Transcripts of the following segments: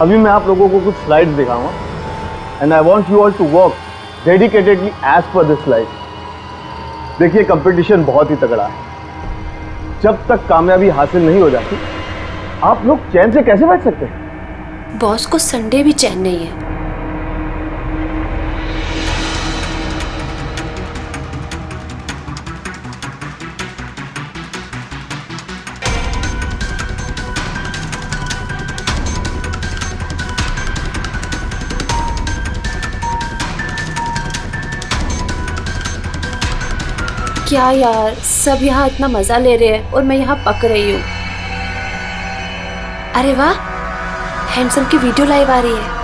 अभी मैं आप लोगों को कुछ स्लाइड्स दिखाऊंगा and I want you all to work dedicatedly as per this slide. देखिए कंपटीशन बहुत ही तगड़ा है। जब तक कामयाबी हासिल नहीं हो जाती आप लोग चैन से कैसे बैठ सकते हैं? बॉस को संडे भी चैन नहीं है। क्या यार, सब यहाँ इतना मजा ले रहे हैं और मैं यहाँ पक रही हूँ। अरे वाह, हैंडसम की वीडियो लाइव आ रही है।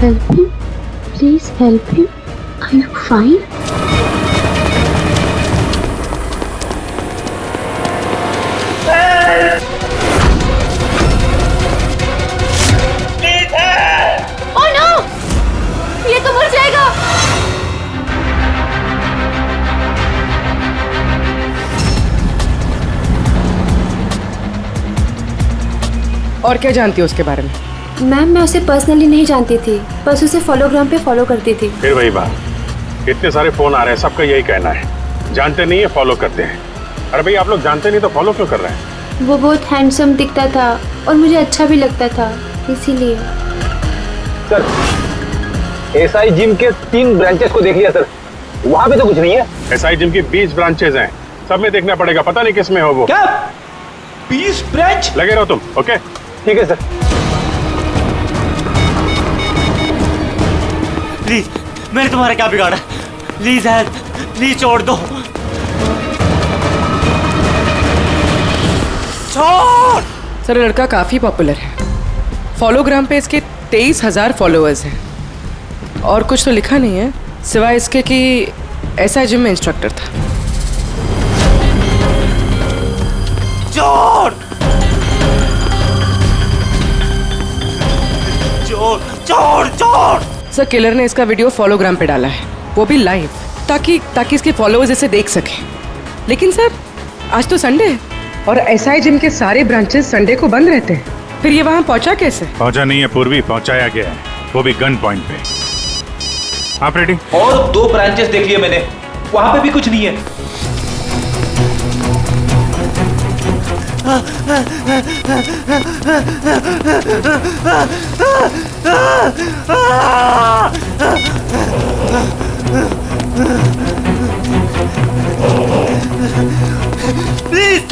Help him. Please help him. Are you fine? Oh no! ये तो मर जाएगा। और क्या जानती हो उसके बारे में? मैम, मैं उसे पर्सनली नहीं जानती थी, बस उसे फॉलोग्राम पे फॉलो करती थी। फिर वही बात, इतने सारे फोन आ रहे हैं, सबका यही कहना है, जानते नहीं है फॉलो करते हैं। अरे भाई आप लोग जानते नहीं तो फॉलो क्यों कर रहे हैं? वो बहुत हैंडसम दिखता था और मुझे अच्छा भी लगता था, इसीलिए। सर, एसआई जिम के 3 ब्रांचेस को देख लिया सर, वहाँ पे तो कुछ नहीं है। एसआई जिम की 20 ब्रांचेज हैं, सब में देखना पड़ेगा, पता नहीं किस में हो वो। क्या 20 ब्रांच? लगे रहो तुम। ओके ठीक है सर। प्लीज, मैंने तुम्हारा क्या बिगाड़ा? प्लीज हेल्प, प्लीज छोड़ दो। छोड़। सर, लड़का काफी पॉपुलर है। फॉलोग्राम पे इसके 23,000 फॉलोअर्स हैं और कुछ तो लिखा नहीं है सिवाय इसके कि ऐसा जिम में इंस्ट्रक्टर था। छोड़ छोड़ छोड़ छोड़। सर, किलर ने इसका वीडियो फॉलोग्राम पे डाला है, वो भी लाइव, ताकि इसके फॉलोअर्स इसे देख सकें। लेकिन सर, आज तो संडे है और एसआई जिम के सारे ब्रांचेस संडे को बंद रहते हैं। फिर ये वहाँ पहुँचा कैसे? पहुंचा नहीं है पूर्वी, पहुंचाया गया है, वो भी गन पॉइंट पे। आप रेडी? और 2 ब्रांचेस देख लिए मैंने, वहां पे भी कुछ नहीं है। प्लीज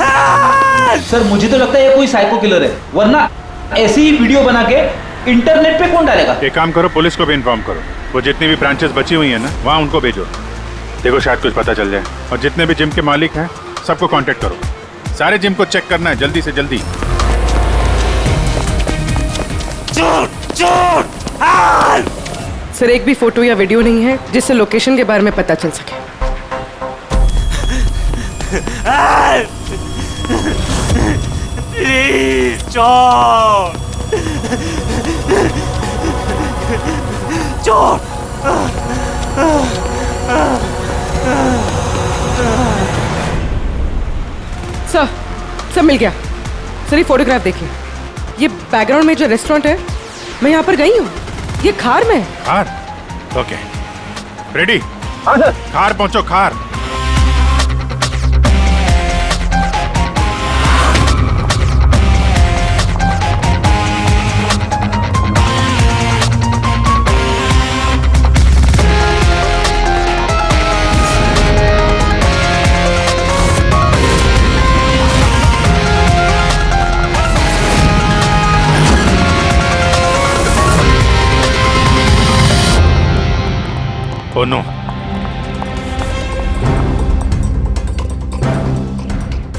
सर, मुझे तो लगता है ये कोई साइको किलर है, वरना ऐसी ही वीडियो बना के इंटरनेट पे कौन डालेगा? एक काम करो, पुलिस को भी इन्फॉर्म करो, वो जितनी भी ब्रांचेस बची हुई है ना, वहाँ उनको भेजो। देखो शायद कुछ पता चल जाए। और जितने भी जिम के मालिक हैं सबको कांटेक्ट करो, सारे जिम को चेक करना है जल्दी से जल्दी। सर, एक भी फोटो या वीडियो नहीं है जिससे लोकेशन के बारे में पता चल सके। प्लीज छोड़ छोड़। सर मिल गया। सर, ये फोटोग्राफ देखिए, ये बैकग्राउंड में जो रेस्टोरेंट है, मैं यहाँ पर गई हूँ, ये खार में है। खार? Okay, ready? हाँ सर। खार पहुंचो, खार। Oh no.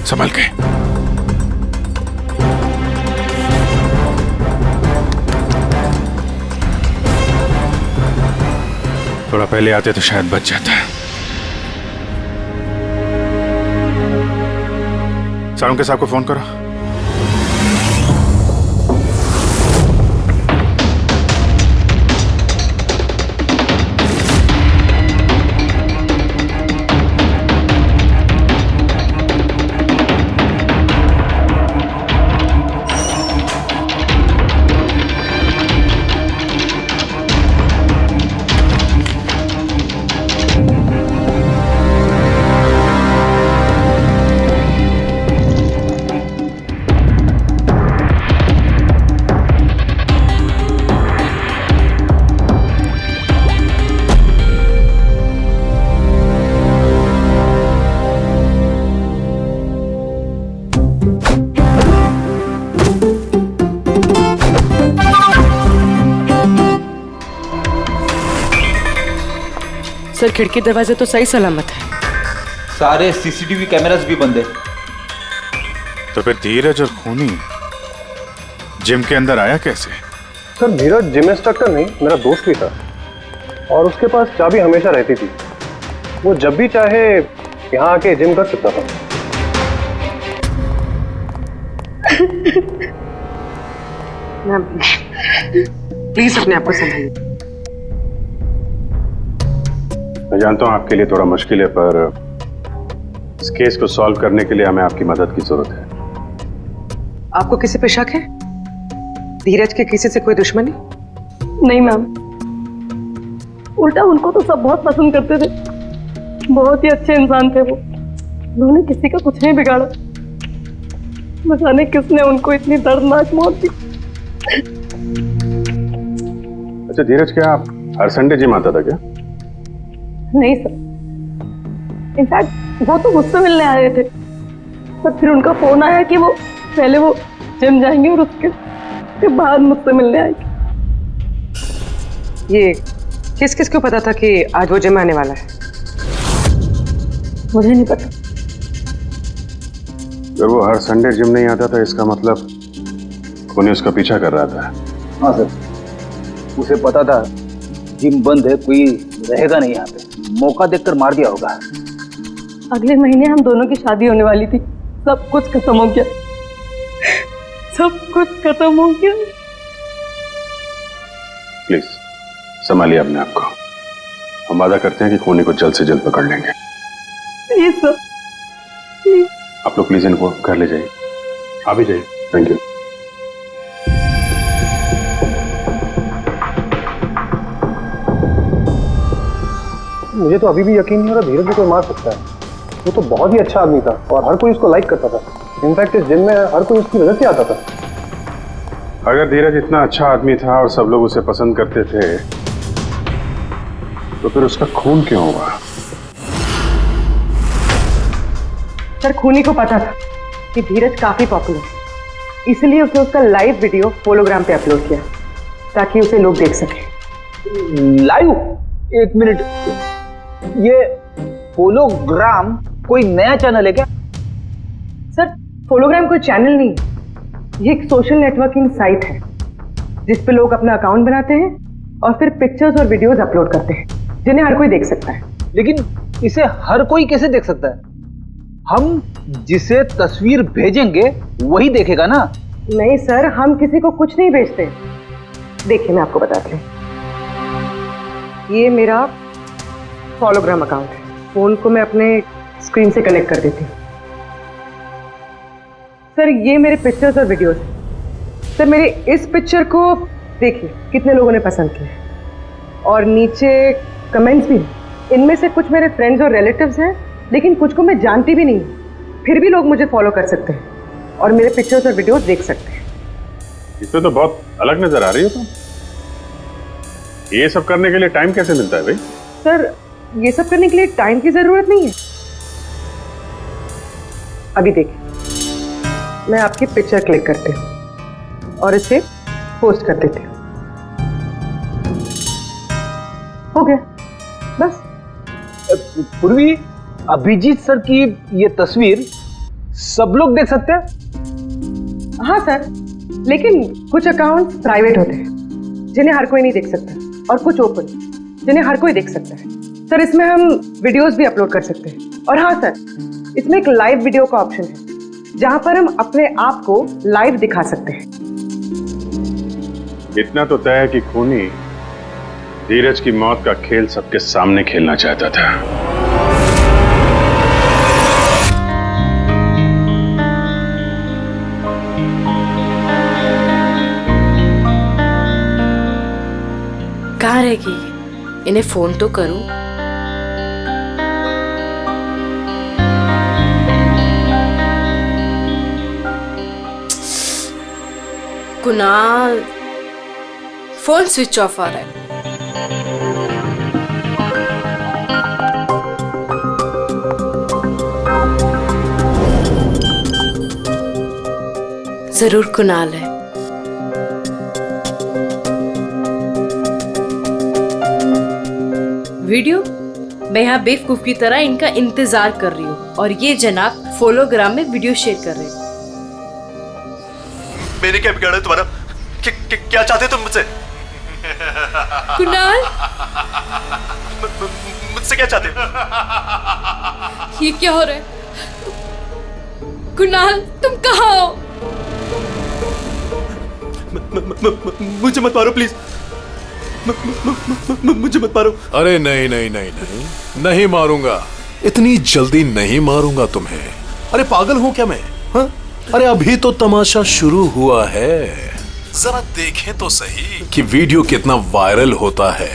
संभल के। थोड़ा पहले आते तो शायद बच जाता। साळुंके साहब को फोन करो। सर खिड़की दरवाजे तो सही सलामत है। सारे सीसीटीवी कैमरास भी बंद है। तो फिर धीरज और खूनी जिम के अंदर आया कैसे? सर धीरज जिम इंस्ट्रक्टर नहीं, मेरा दोस्त भी था और उसके पास चाबी हमेशा रहती थी। वो जब भी चाहे यहाँ आके जिम कर सकता था। प्लीज अपने आप को संभालिए। मैं जानता हूं आपके लिए थोड़ा मुश्किल है, पर इस केस को सॉल्व करने के लिए हमें आपकी मदद की जरूरत है। आपको किसी पे शक है? धीरज के किसी से कोई दुश्मनी? नहीं मैम, उल्टा उनको तो सब बहुत पसंद करते थे। बहुत ही अच्छे इंसान थे वो। उन्होंने किसी का कुछ नहीं बिगाड़ा। न जाने किसने उनको इतनी दर्दनाक मौत दी। अच्छा धीरज, क्या आप हर संडे जिम आता था क्या? नहीं सर, इनफैक्ट वो तो मुझसे मिलने आए थे, पर फिर उनका फोन आया कि वो पहले वो जिम जाएंगे और उसके बाद मुझसे मिलने आएंगे। ये किस किस को पता था कि आज वो जिम आने वाला है? मुझे नहीं पता। जब वो हर संडे जिम नहीं आता था, इसका मतलब खूनी उसका पीछा कर रहा था। हाँ सर, उसे पता था जिम बंद है, कोई रहेगा नहीं यहाँ पे, मौका देखकर मार दिया होगा। अगले महीने हम दोनों की शादी होने वाली थी। सब कुछ खत्म हो गया। सब कुछ खत्म हो गया। प्लीज संभालिए अपने आप को। हम वादा करते हैं कि खूनी को जल्द से जल्द पकड़ लेंगे। Please sir, please. आप लोग प्लीज इनको घर ले जाइए। आप भी जाइए। Thank you. मुझे तो अभी भी यकीन नहीं हो रहा धीरज भी कोई मार सकता है। वो तो बहुत ही अच्छा आदमी था और हर कोई उसको लाइक करता था। इनफैक्ट इस जिम में हर कोई उसकी वजह से आता था। अगर धीरज इतना अच्छा आदमी था और सब लोग उसे पसंद करते थे, तो फिर उसका खून क्यों हुआ? सर खूनी को पता था कि धीरज काफी पॉपुलर है, इसलिए उसने उसका लाइव वीडियो फोलोग्राम पे अपलोड किया ताकि उसे लोग देख सकें। लाइव? एक मिनट, ये फोलोग्राम कोई नया चैनल है क्या? सर फोलोग्राम कोई चैनल नहीं, ये एक सोशल नेटवर्किंग साइट है जिस पे लोग अपना अकाउंट बनाते हैं और फिर पिक्चर्स और वीडियोस अपलोड करते हैं जिन्हें हर कोई देख सकता है। लेकिन इसे हर कोई कैसे देख सकता है? हम जिसे तस्वीर भेजेंगे वही देखेगा ना? नहीं सर, हम किसी को कुछ नहीं भेजते। देखिए मैं आपको बताती हूँ। ये मेरा फॉलोग्राम अकाउंट है। फोन को मैं अपने स्क्रीन से कनेक्ट कर देती हूँ। सर ये मेरे पिक्चर्स और वीडियोस हैं। सर मेरे इस पिक्चर को देखिए कितने लोगों ने पसंद किया और नीचे कमेंट्स भी हैं। इनमें से कुछ मेरे फ्रेंड्स और रिलेटिव्स हैं, लेकिन कुछ को मैं जानती भी नहीं हूँ। फिर भी लोग मुझे फॉलो कर सकते हैं और मेरे पिक्चर्स और वीडियोस देख सकते हैं। इसमें तो बहुत अलग नजर आ रही हो तुम। ये सब करने के लिए टाइम कैसे मिलता है भाई? सर ये सब करने के लिए टाइम की जरूरत नहीं है। अभी देखिए, मैं आपकी पिक्चर क्लिक करती हूँ और इसे पोस्ट कर देती हूँ। हो गया बस। पूर्वी, अभिजीत सर की ये तस्वीर सब लोग देख सकते हैं? हाँ सर, लेकिन कुछ अकाउंट्स प्राइवेट होते हैं जिन्हें हर कोई नहीं देख सकता और कुछ ओपन। जिन्हें हर कोई देख सकता है। सर इसमें हम वीडियोस भी अपलोड कर सकते हैं। और हाँ सर, इसमें एक लाइव वीडियो का ऑप्शन है जहां पर हम अपने आप को लाइव दिखा सकते हैं। इतना तो तय है कि खूनी धीरज की मौत का खेल सबके सामने खेलना चाहता था। कहाँ रहेगी? इन्हें फोन तो करूं। कुणाल, फोन स्विच ऑफ आ रहा है। जरूर कुणाल है। वीडियो, मैं यहाँ बेवकूफ की तरह इनका इंतजार कर रही हूँ और ये जनाब फोलोग्राम में वीडियो शेयर कर रहे हैं। मैंने क्या बिगाड़ा तुम्हारा? क्या चाहते तुम मुझसे? कुणाल, मुझसे क्या चाहते? ये क्या हो रहा है? कुणाल, तुम कहाँ हो? मुझे मत मारो प्लीज, मुझे मत मारो। अरे नहीं नहीं नहीं नहीं नहीं मारूंगा, इतनी जल्दी नहीं मारूंगा तुम्हें। अरे पागल हूं क्या मैं? हाँ? अरे अभी तो तमाशा शुरू हुआ है। जरा देखें तो सही कि वीडियो कितना वायरल होता है,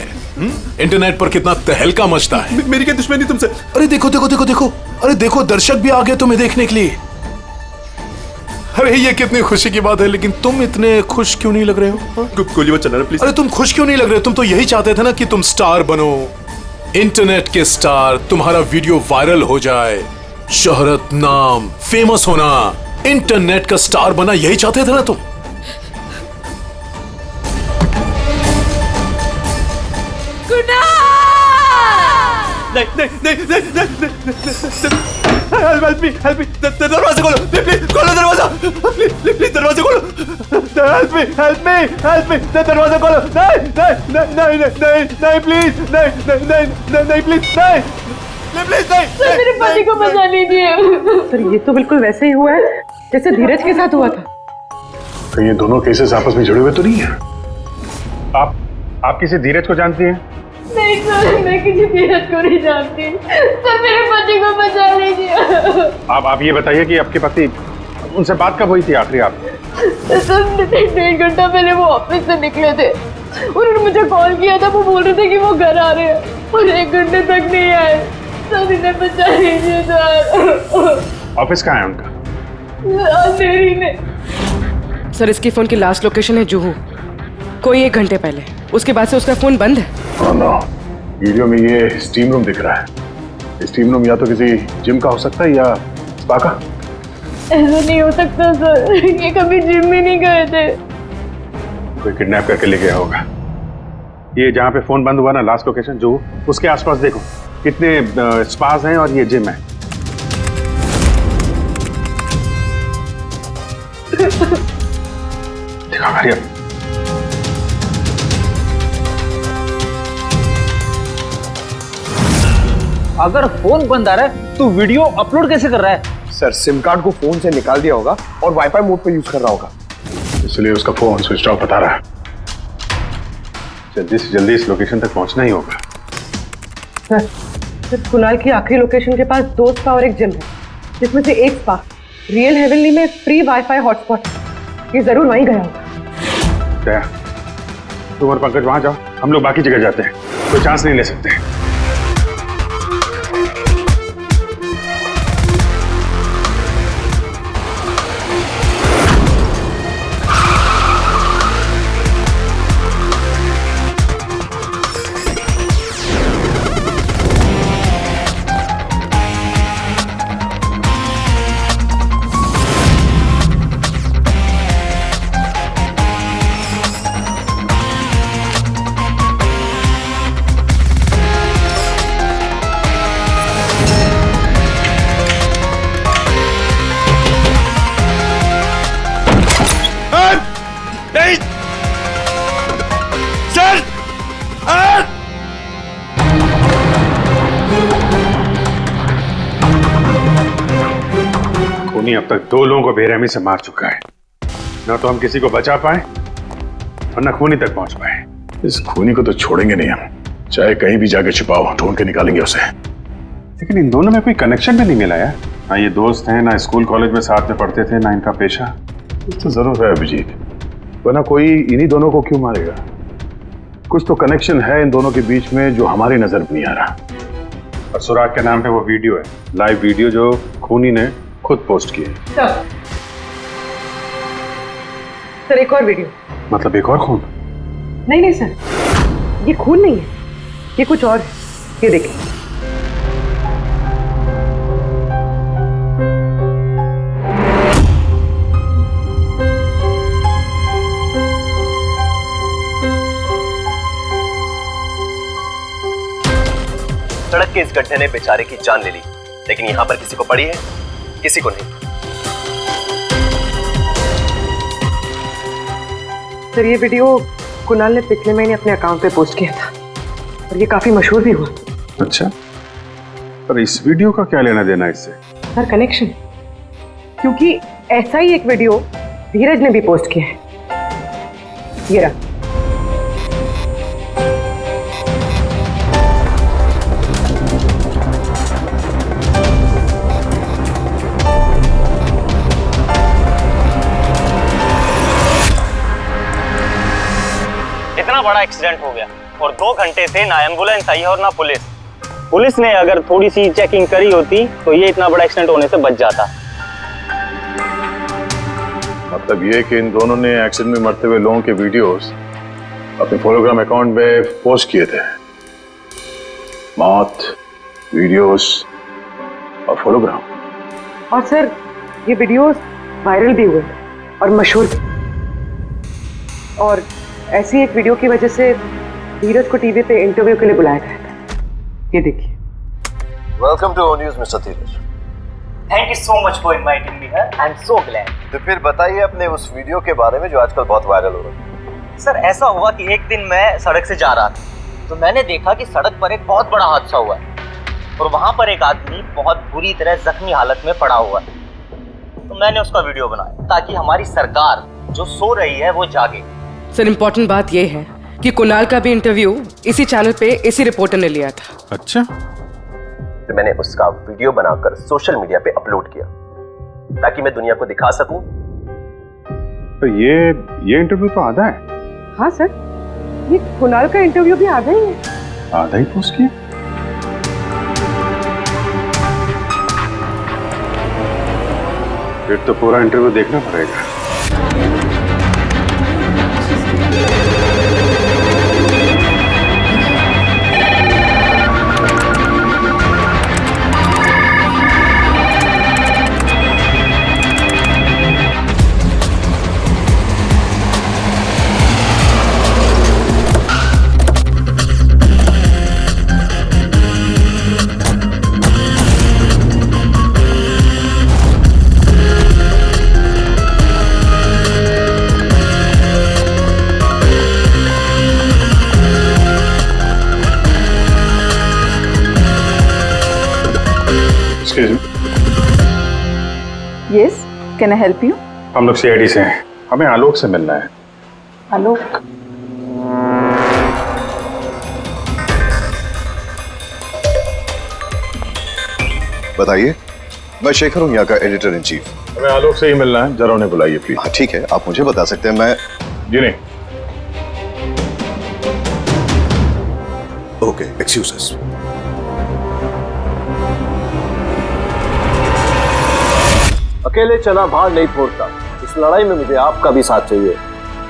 इंटरनेट पर कितना तहलका मचता है। मेरी क्या दुश्मनी तुमसे? अरे देखो देखो देखो देखो, अरे देखो दर्शक भी आ गए तुम्हें देखने के लिए। अरे ये कितनी खुशी की बात है, लेकिन तुम इतने खुश क्यों नहीं लग रहे हो? गोली मत चलाना प्लीज। अरे तुम खुश क्यों नहीं लग रहे हो? तुम तो यही चाहते थे ना कि तुम स्टार बनो, इंटरनेट के स्टार, तुम्हारा वीडियो वायरल हो जाए, शोहरत, नाम, फेमस होना, इंटरनेट का स्टार बना, यही चाहते थे ना तुम? नहीं नहीं नहीं नहीं हेल्प मी, दरवाजा खोलो प्लीज, खोलो दरवाजा प्लीज, दरवाजा खोलो, हेल्प मी, दरवाजा खोलो। नहीं नहीं नहीं नहीं प्लीज, नहीं प्लीज, नहीं। सर मेरे पति को बचा लीजिए। सर ये तो बिल्कुल वैसे ही हुआ है जैसे धीरज के साथ हुआ था। तो ये दोनों केसेस आपस में जुड़े हुए तो नहीं है? आप किसी धीरज को जानती हैं? नहीं सर, मैं किसी धीरज को नहीं जानती। सर मेरे पति को बचा लीजिए। आप ये बताइए कि आपके पति, उनसे बात कब हुई थी आखिरी आप? सर 1.5 घंटा पहले वो ऑफिस से निकले थे, उन्होंने मुझे कॉल किया था। वो बोल रहे थे कि वो घर आ रहे हैं और 1 घंटे तक नहीं आए। सर इन्हें बचा लीजिए सर। ऑफिस कहाँ है उनका? अंधेरी में। सर इसकी फोन की लास्ट लोकेशन है जुहू, कोई 1 घंटे पहले। उसके बाद से उसका फोन बंद है। Oh no, वीडियो में ये स्टीम रूम दिख रहा है। स्टीम रूम या तो किसी जिम का हो सकता है या स्पा का। ऐसा नहीं हो सकता सर, ये कभी जिम में नहीं गए थे। कोई किडनैप करके ले गया होगा। ये जहाँ पे फोन बंद हुआ ना, लास्ट लोकेशन जो, उसके आसपास देखो कितने स्पास हैं और ये जिम है। दिखा भाई अब। अगर फोन बंद आ रहा है तो वीडियो अपलोड कैसे कर रहा है? सर सिम कार्ड को फोन से निकाल दिया होगा और वाईफाई मोड पे यूज कर रहा होगा, इसलिए उसका फोन स्विच ऑफ बता रहा है। जल्दी से जल्दी इस लोकेशन तक पहुंचना ही होगा। सर कुणाल की आखिरी लोकेशन के पास 2 स्पा और 1 जिम है, जिसमें से एक स्पा रियल हेवनली में फ्री वाईफाई हॉटस्पॉट है। ये जरूर वहीं गया होगा। तुम और पंकज वहां जाओ, हम लोग बाकी जगह जाते हैं, कोई चांस नहीं ले सकते। खूनी अब तक 2 लोगों को बेरहमी से मार चुका है। ना तो हम किसी को बचा पाए और ना खूनी तक पहुंच पाए। इस खूनी को तो छोड़ेंगे नहीं हम, चाहे कहीं भी जाके छिपाओ, ढूंढ के निकालेंगे उसे। लेकिन इन दोनों में कोई कनेक्शन भी नहीं मिला यार। ना ये दोस्त हैं, ना स्कूल कॉलेज में साथ में पढ़ते थे, ना इनका पेशा। कुछ तो जरूर है अभिजीत, वरना कोई इन्हीं दोनों को क्यों मारेगा। कुछ तो कनेक्शन है इन दोनों के बीच में जो हमारी नजर में नहीं आ रहा। और सुराग के नाम पे वो वीडियो है, लाइव वीडियो, जो खूनी ने खुद पोस्ट की है। सर एक और वीडियो। मतलब एक और खून? नहीं सर, ये खून नहीं है, ये कुछ और है। ये देखिए। सड़क के इस गड्ढे ने बेचारे की जान ले ली, लेकिन यहां पर किसी को पड़ी है? किसी को नहीं। सर ये वीडियो कुणाल ने पिछले महीने अपने अकाउंट पे पोस्ट किया था और ये काफी मशहूर भी हुआ। अच्छा, पर इस वीडियो का क्या लेना देना इससे? सर कनेक्शन, क्योंकि ऐसा ही एक वीडियो धीरज ने भी पोस्ट किया है। ये रहा। इतना बड़ा एक्सीडेंट हो गया और 2 घंटे से ना एम्बुलेंस आई और ना पुलिस। पुलिस ने अगर थोड़ी सी चेकिंग करी होती तो ये इतना बड़ा एक्सीडेंट होने से बच जाता। मतलब ये कि इन दोनों ने एक्सीडेंट में मरते हुए लोगों के वीडियोस अपने फोलोग्राम अकाउंट में पोस्ट किए थे। मौत, वीडियोस और फोलोग्राम। और सर ये वीडियोस वायरल भी हुए और मशहूर भी। और ऐसी एक वीडियो की वजह से धीरज को टीवी पे इंटरव्यू के लिए बुलाया गया था। ये देखिए। Welcome to O news mister Dheeraj. Thank you so much for inviting me here. I am so glad. तो फिर बताइए अपने उस वीडियो के बारे में जो आजकल बहुत वायरल हो रहा है। सर ऐसा हुआ कि एक दिन मैं सड़क से जा रहा था तो मैंने देखा कि सड़क पर एक बहुत बड़ा हादसा हुआ है और वहां पर एक आदमी बहुत बुरी तरह जख्मी हालत में पड़ा हुआ है। तो मैंने उसका वीडियो बनाया ताकि हमारी सरकार जो सो रही है वो जागे। सर इम्पोर्टेंट बात यह है कि कुणाल का भी इंटरव्यू इसी चैनल पे इसी रिपोर्टर ने लिया था। अच्छा, तो मैंने उसका वीडियो बनाकर सोशल मीडिया पे अपलोड किया ताकि मैं दुनिया को दिखा सकूं। तो ये इंटरव्यू तो आधा है। हाँ सर, ये कुणाल का इंटरव्यू भी आधा ही है। आधा ही पोस्ट किया? फिर तो पूरा इंटरव्यू देखना पड़ेगा। Yes, can I help you? हम लोग CID से हैं, हमें आलोक से मिलना है। आलोक? बताइए। मैं शेखर हूँ, यहाँ का एडिटर इन चीफ। हमें आलोक से ही मिलना है, जरा उन्हें बुलाइए प्लीज। हाँ ठीक है, आप मुझे बता सकते हैं। मैं जी नहीं। Okay, excuses. अकेले चना भार नहीं फोड़ता। इस लड़ाई में मुझे आपका भी साथ चाहिए।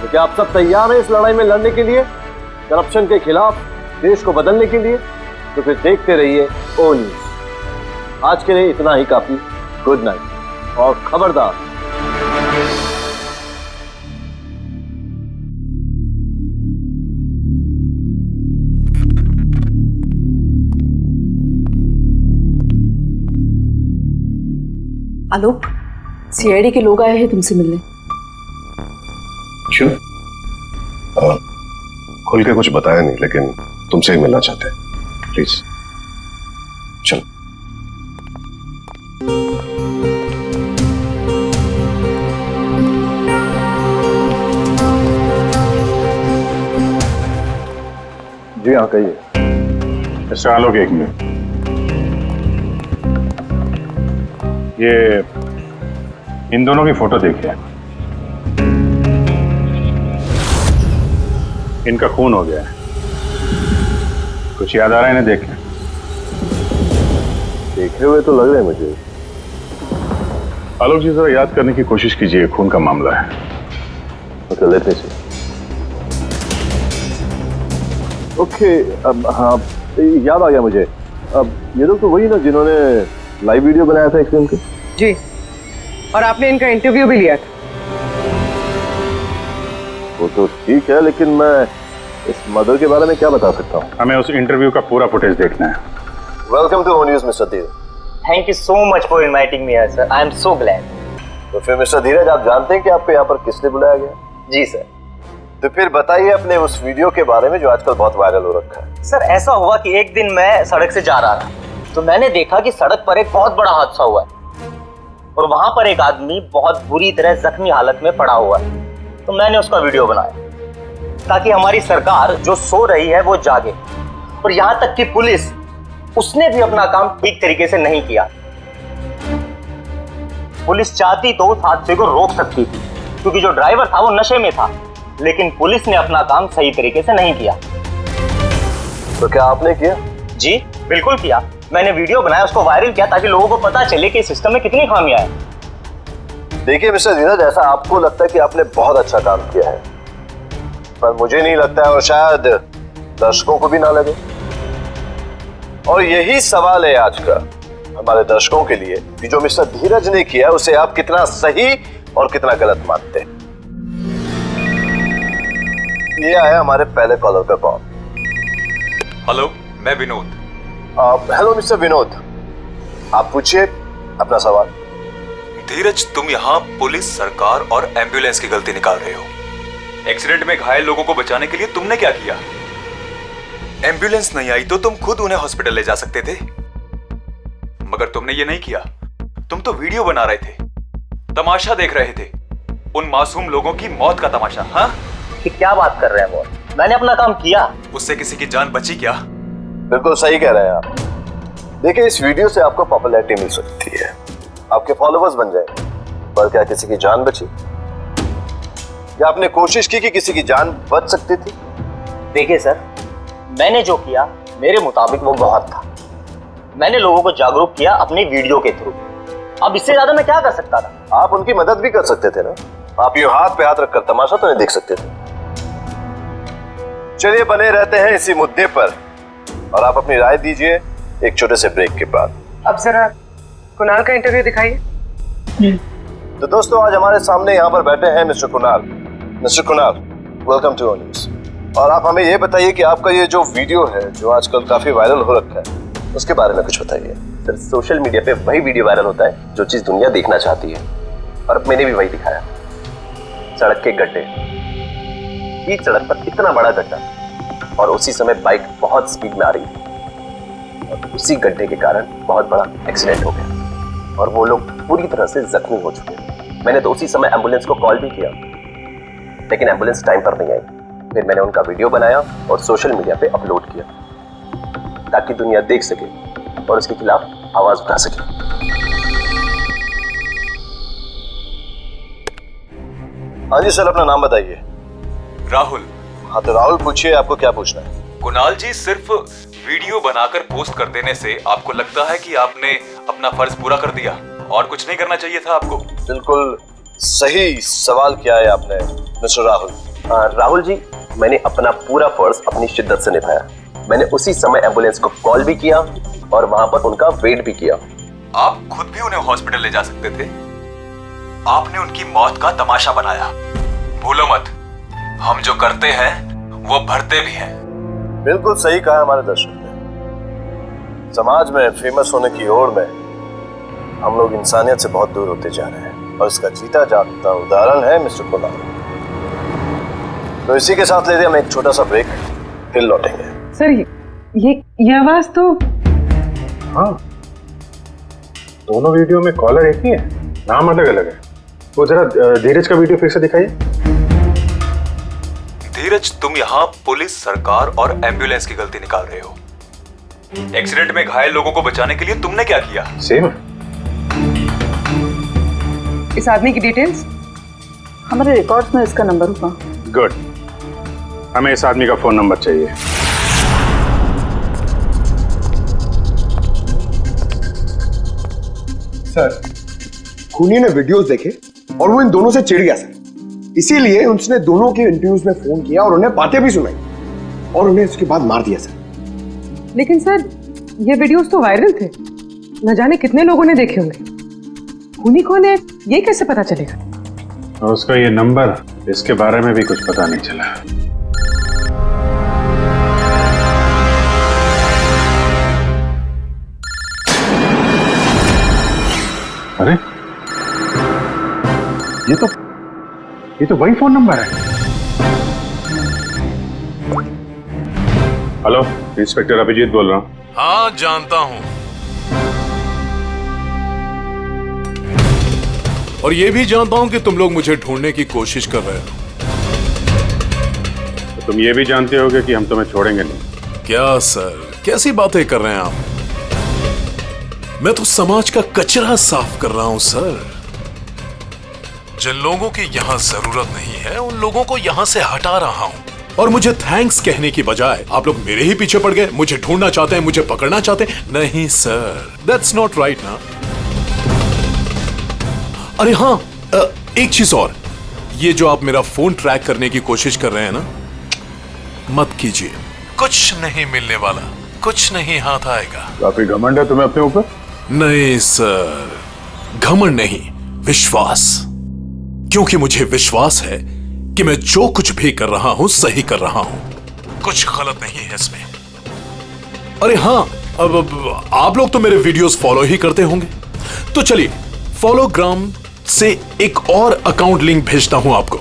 तो क्या आप सब तैयार हैं इस लड़ाई में लड़ने के लिए, करप्शन के खिलाफ, देश को बदलने के लिए? तो फिर देखते रहिए ओ न्यूज़। आज के लिए इतना ही काफी। गुड नाइट और खबरदार। आलोक, CID के लोग आए हैं तुमसे मिलने। क्यों? खुल के कुछ बताया नहीं, लेकिन तुमसे ही मिलना चाहते हैं। प्लीज चलो। जी हाँ कहिए। मिस्टर आलोक, एक मिनट। ये इन दोनों की फोटो देखिए। इनका खून हो गया है। कुछ याद आ रहा है इन्हें देख के? देखे हुए तो लग रहे हैं मुझे। आलोक जी, जरा याद करने की कोशिश कीजिए, खून का मामला है। ओके, लेट मी सी। ओके, अब हाँ याद आ गया मुझे। अब ये लोग तो वही ना जिन्होंने लाइव वीडियो बनाया था एक्सीडेंट के। जी, और आपने इनका इंटरव्यू भी लिया था। वो तो ठीक है, लेकिन मैं इस मदर के बारे में क्या बता सकता हूँ? हमें उस इंटरव्यू का पूरा फुटेज देखना है। Welcome to news mister Dheeraj. Thank you so much for inviting me here sir. I am so glad. तो फिर मिस्टर धीरज, आप जानते हैं कि आपको यहाँ पर किसने बुलाया गया? जी सर। तो फिर बताइए अपने उस वीडियो के बारे में जो आजकल बहुत वायरल हो रखा है। सर ऐसा हुआ कि एक दिन मैं सड़क से जा रहा था, तो मैंने देखा कि सड़क पर एक बहुत बड़ा हादसा हुआ है और वहां पर एक आदमी बहुत बुरी तरह जख्मी हालत में पड़ा हुआ है। तो मैंने उसका वीडियो बनाया ताकि हमारी सरकार जो सो रही है वो जागे, और यहाँ तक कि पुलिस, उसने भी अपना काम ठीक तरीके से नहीं किया। पुलिस चाहती तो उस हादसे को रोक सकती थी क्योंकि जो ड्राइवर था वो नशे में था, लेकिन पुलिस ने अपना काम सही तरीके से नहीं किया। तो क्या आपने किया? जी बिल्कुल किया। मैंने वीडियो बनाया, उसको वायरल किया ताकि लोगों को पता चले कि सिस्टम में कितनी खामियां हैं। देखिए मिस्टर धीरज, ऐसा आपको लगता है कि आपने बहुत अच्छा काम किया है, पर मुझे नहीं लगता है और शायद दर्शकों को भी ना लगे। और यही सवाल है आज का हमारे दर्शकों के लिए कि जो मिस्टर धीरज ने किया उसे आप कितना सही और कितना गलत मानते हैं। ये आया हमारे पहले कॉलर का कॉल। हेलो, मैं विनोद। हेलो मिस्टर विनोद, आप पूछिए अपना सवाल। धीरज, तुम यहाँ पुलिस, सरकार और एम्बुलेंस की गलती निकाल रहे हो। एक्सीडेंट में घायल लोगों को बचाने के लिए तुमने क्या किया? एम्बुलेंस नहीं आई तो तुम खुद उन्हें हॉस्पिटल ले जा सकते थे, मगर तुमने ये नहीं किया। तुम तो वीडियो बना रहे थे, तमाशा देख रहे थे, उन मासूम लोगों की मौत का तमाशा। हाँ, कि क्या बात कर रहे हैं वो? मैंने अपना काम किया। उससे किसी की जान बची क्या? बिल्कुल सही कह रहे हैं आप। देखिए, इस वीडियो से आपको पॉपुलैरिटी मिल सकती है, आपके फॉलोवर्स बन जाएंगे, पर क्या किसी की जान बची? या आपने कोशिश की कि किसी की जान बच सकती थी? देखिए सर, मैंने जो किया मेरे मुताबिक वो बहुत था। मैंने लोगों को जागरूक किया अपने वीडियो के थ्रू। अब इससे ज्यादा मैं क्या कर सकता था? आप उनकी मदद भी कर सकते थे ना। आप यूं हाथ पे हाथ रखकर तमाशा तो नहीं देख सकते थे। चलिए, बने रहते हैं इसी मुद्दे पर और आप अपनी राय दीजिए एक छोटे से ब्रेक के बाद। अब जरा कुणाल का इंटरव्यू दिखाइए। तो दोस्तों, आज हमारे सामने यहाँ पर बैठे हैं mister Kunal. Mister Kunal, welcome to our news. और आप हमें ये बताइए कि आपका ये जो वीडियो है जो आजकल काफी वायरल हो रखा है, उसके बारे में कुछ बताइए। सर, सोशल मीडिया पे वही वीडियो वायरल होता है जो चीज दुनिया देखना चाहती है, और मैंने भी वही दिखाया। सड़क के गड्ढे, बीच सड़क पर इतना बड़ा गड्ढा, और उसी समय बाइक बहुत स्पीड में आ रही थी और उसी गड्ढे के कारण बहुत बड़ा एक्सीडेंट हो गया और वो लोग पूरी तरह से जख्मी हो चुके हैं। मैंने तो उसी समय एम्बुलेंस को कॉल भी किया, लेकिन एम्बुलेंस टाइम पर नहीं आई। फिर मैंने उनका वीडियो बनाया और सोशल मीडिया पे अपलोड किया ताकि दुनिया देख सके और उसके खिलाफ आवाज उठा सके। हाँ जी सर, अपना नाम बताइए। राहुल। हाँ तो राहुल, पूछिए, आपको क्या पूछना है? कुणाल जी, सिर्फ वीडियो बनाकर पोस्ट कर देने से आपको लगता है कि आपने अपना फर्ज पूरा कर दिया और कुछ नहीं करना चाहिए था आपको? बिल्कुल सही सवाल किया है आपने मिस्टर राहुल। राहुल जी, मैंने अपना पूरा फर्ज अपनी शिद्दत से निभाया। मैंने उसी समय एम्बुलेंस को कॉल भी किया और वहां पर उनका वेट भी किया। आप खुद भी उन्हें हॉस्पिटल ले जा सकते थे। आपने उनकी मौत का तमाशा बनाया। भूलो मत, हम जो करते हैं वो भरते भी हैं। बिल्कुल सही कहा हमारे दर्शक ने। समाज में फेमस होने की ओर में हम लोग इंसानियत से बहुत दूर होते जा रहे हैं और इसका जीता जागता उदाहरण है मिस्टर कुणाल। तो इसी के साथ लेते हम एक छोटा सा ब्रेक, फिर लौटेंगे। सर, ये आवाज तो हाँ, दोनों वीडियो में कॉलर एक ही है, नाम अलग अलग है। वो जरा धीरज का वीडियो फिर से दिखाइए। धीरज, तुम यहाँ पुलिस, सरकार और एम्बुलेंस की गलती निकाल रहे हो। एक्सीडेंट में घायल लोगों को बचाने के लिए तुमने क्या किया? सेव इस आदमी की डिटेल्स हमारे रिकॉर्ड्स में इसका नंबर होगा। गुड, हमें इस आदमी का फोन नंबर चाहिए। सर, खूनी ने वीडियोस देखे और वो इन दोनों से चिढ़ गया सर, इसीलिए उसने दोनों के इंटरव्यूज में फोन किया और उन्हें बातें भी सुनाई और उन्हें उसके बाद मार दिया सर। लेकिन सर, ये वीडियोस तो वायरल थे, न जाने कितने लोगों ने देखे होंगे। खूनी कौन है ये कैसे पता चलेगा? और उसका ये नंबर, इसके बारे में भी कुछ पता नहीं चला। अरे ये तो वही फोन नंबर है। हेलो, इंस्पेक्टर अभिजीत बोल रहा हूँ। हाँ, जानता हूं। और ये भी जानता हूं कि तुम लोग मुझे ढूंढने की कोशिश कर रहे हो। तो तुम ये भी जानते होगे कि हम तुम्हें छोड़ेंगे नहीं। क्या सर, कैसी बातें कर रहे हैं आप? मैं तो समाज का कचरा साफ कर रहा हूं सर। जिन लोगों की यहां जरूरत नहीं है, उन लोगों को यहां से हटा रहा हूं। और मुझे थैंक्स कहने की बजाय आप लोग मेरे ही पीछे पड़ गए। मुझे ढूंढना चाहते हैं, मुझे पकड़ना चाहते हैं। नहीं सर, दैट्स नॉट राइट ना। अरे हाँ, एक चीज और, ये जो आप मेरा फोन ट्रैक करने की कोशिश कर रहे हैं ना, मत कीजिए। कुछ नहीं मिलने वाला, कुछ नहीं हाथ आएगा। काफी घमंड है तुम्हें अपने ऊपर। नहीं सर, घमंड नहीं, विश्वास। क्योंकि मुझे विश्वास है कि मैं जो कुछ भी कर रहा हूं सही कर रहा हूं, कुछ गलत नहीं है इसमें। अरे हाँ, अब आप लोग तो मेरे वीडियोस फॉलो ही करते होंगे, तो चलिए फॉलोग्राम से एक और अकाउंट लिंक भेजता हूं आपको।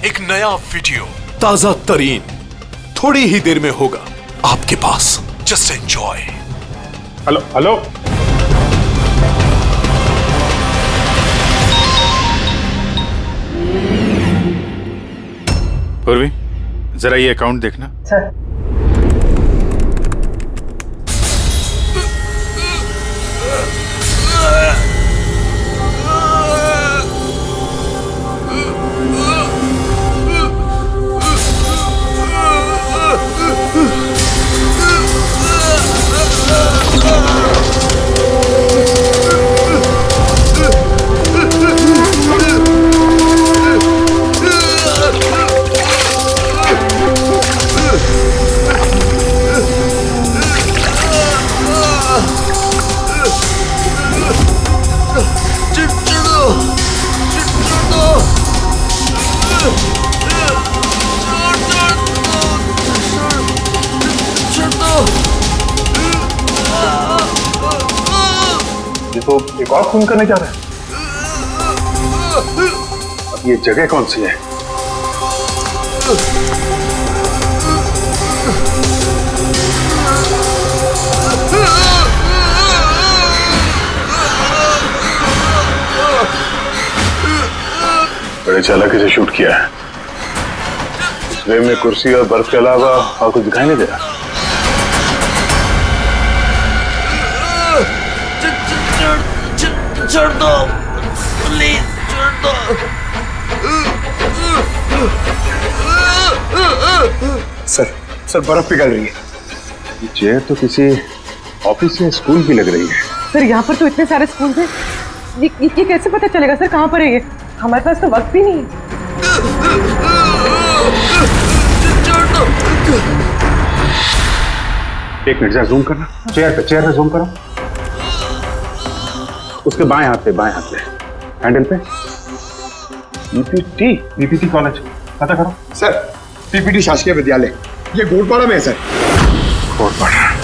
एक नया वीडियो, ताजा तरीन, थोड़ी ही देर में होगा आपके पास। Just enjoy. Hello hello, Purvi, जरा ये अकाउंट देखना। सर, तो एक और खून करने जा रहा है। अब ये जगह कौन सी है? बड़े चालाकी से शूट किया है। फ्रेम में कुर्सी और बर्फ के अलावा और कुछ दिखाई नहीं दे रहा। छोड़ दो प्लीज, छोड़ दो। सर बर्फ पिघल रही है। ये चेयर तो किसी ऑफिस या स्कूल की लग रही है। सर यहाँ पर तो इतने सारे स्कूल हैं, ये कैसे पता चलेगा सर कहाँ पर है ये? हमारे पास तो वक्त भी नहीं है। छोड़ दो। एक मिनट, जरा जूम करना। चेयर पे जूम करो। उसके बाएं हाथ पे हैंडल पे पीपीटी कॉलेज पता करो। सर, पीपीटी शासकीय विद्यालय, ये गोटपाड़ा में है सर। गोटपाड़ा।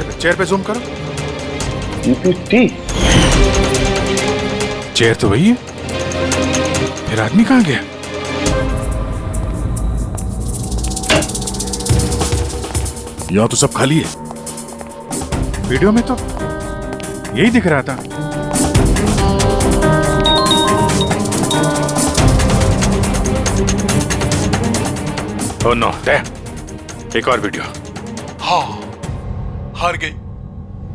चेयर पे जूम करो। EPT? चेयर तो वही है, मेरा आदमी कहाँ गया? यहाँ तो सब खाली है, वीडियो में तो यही दिख रहा था। ओह नो, एक और वीडियो। हाँ, हार गई,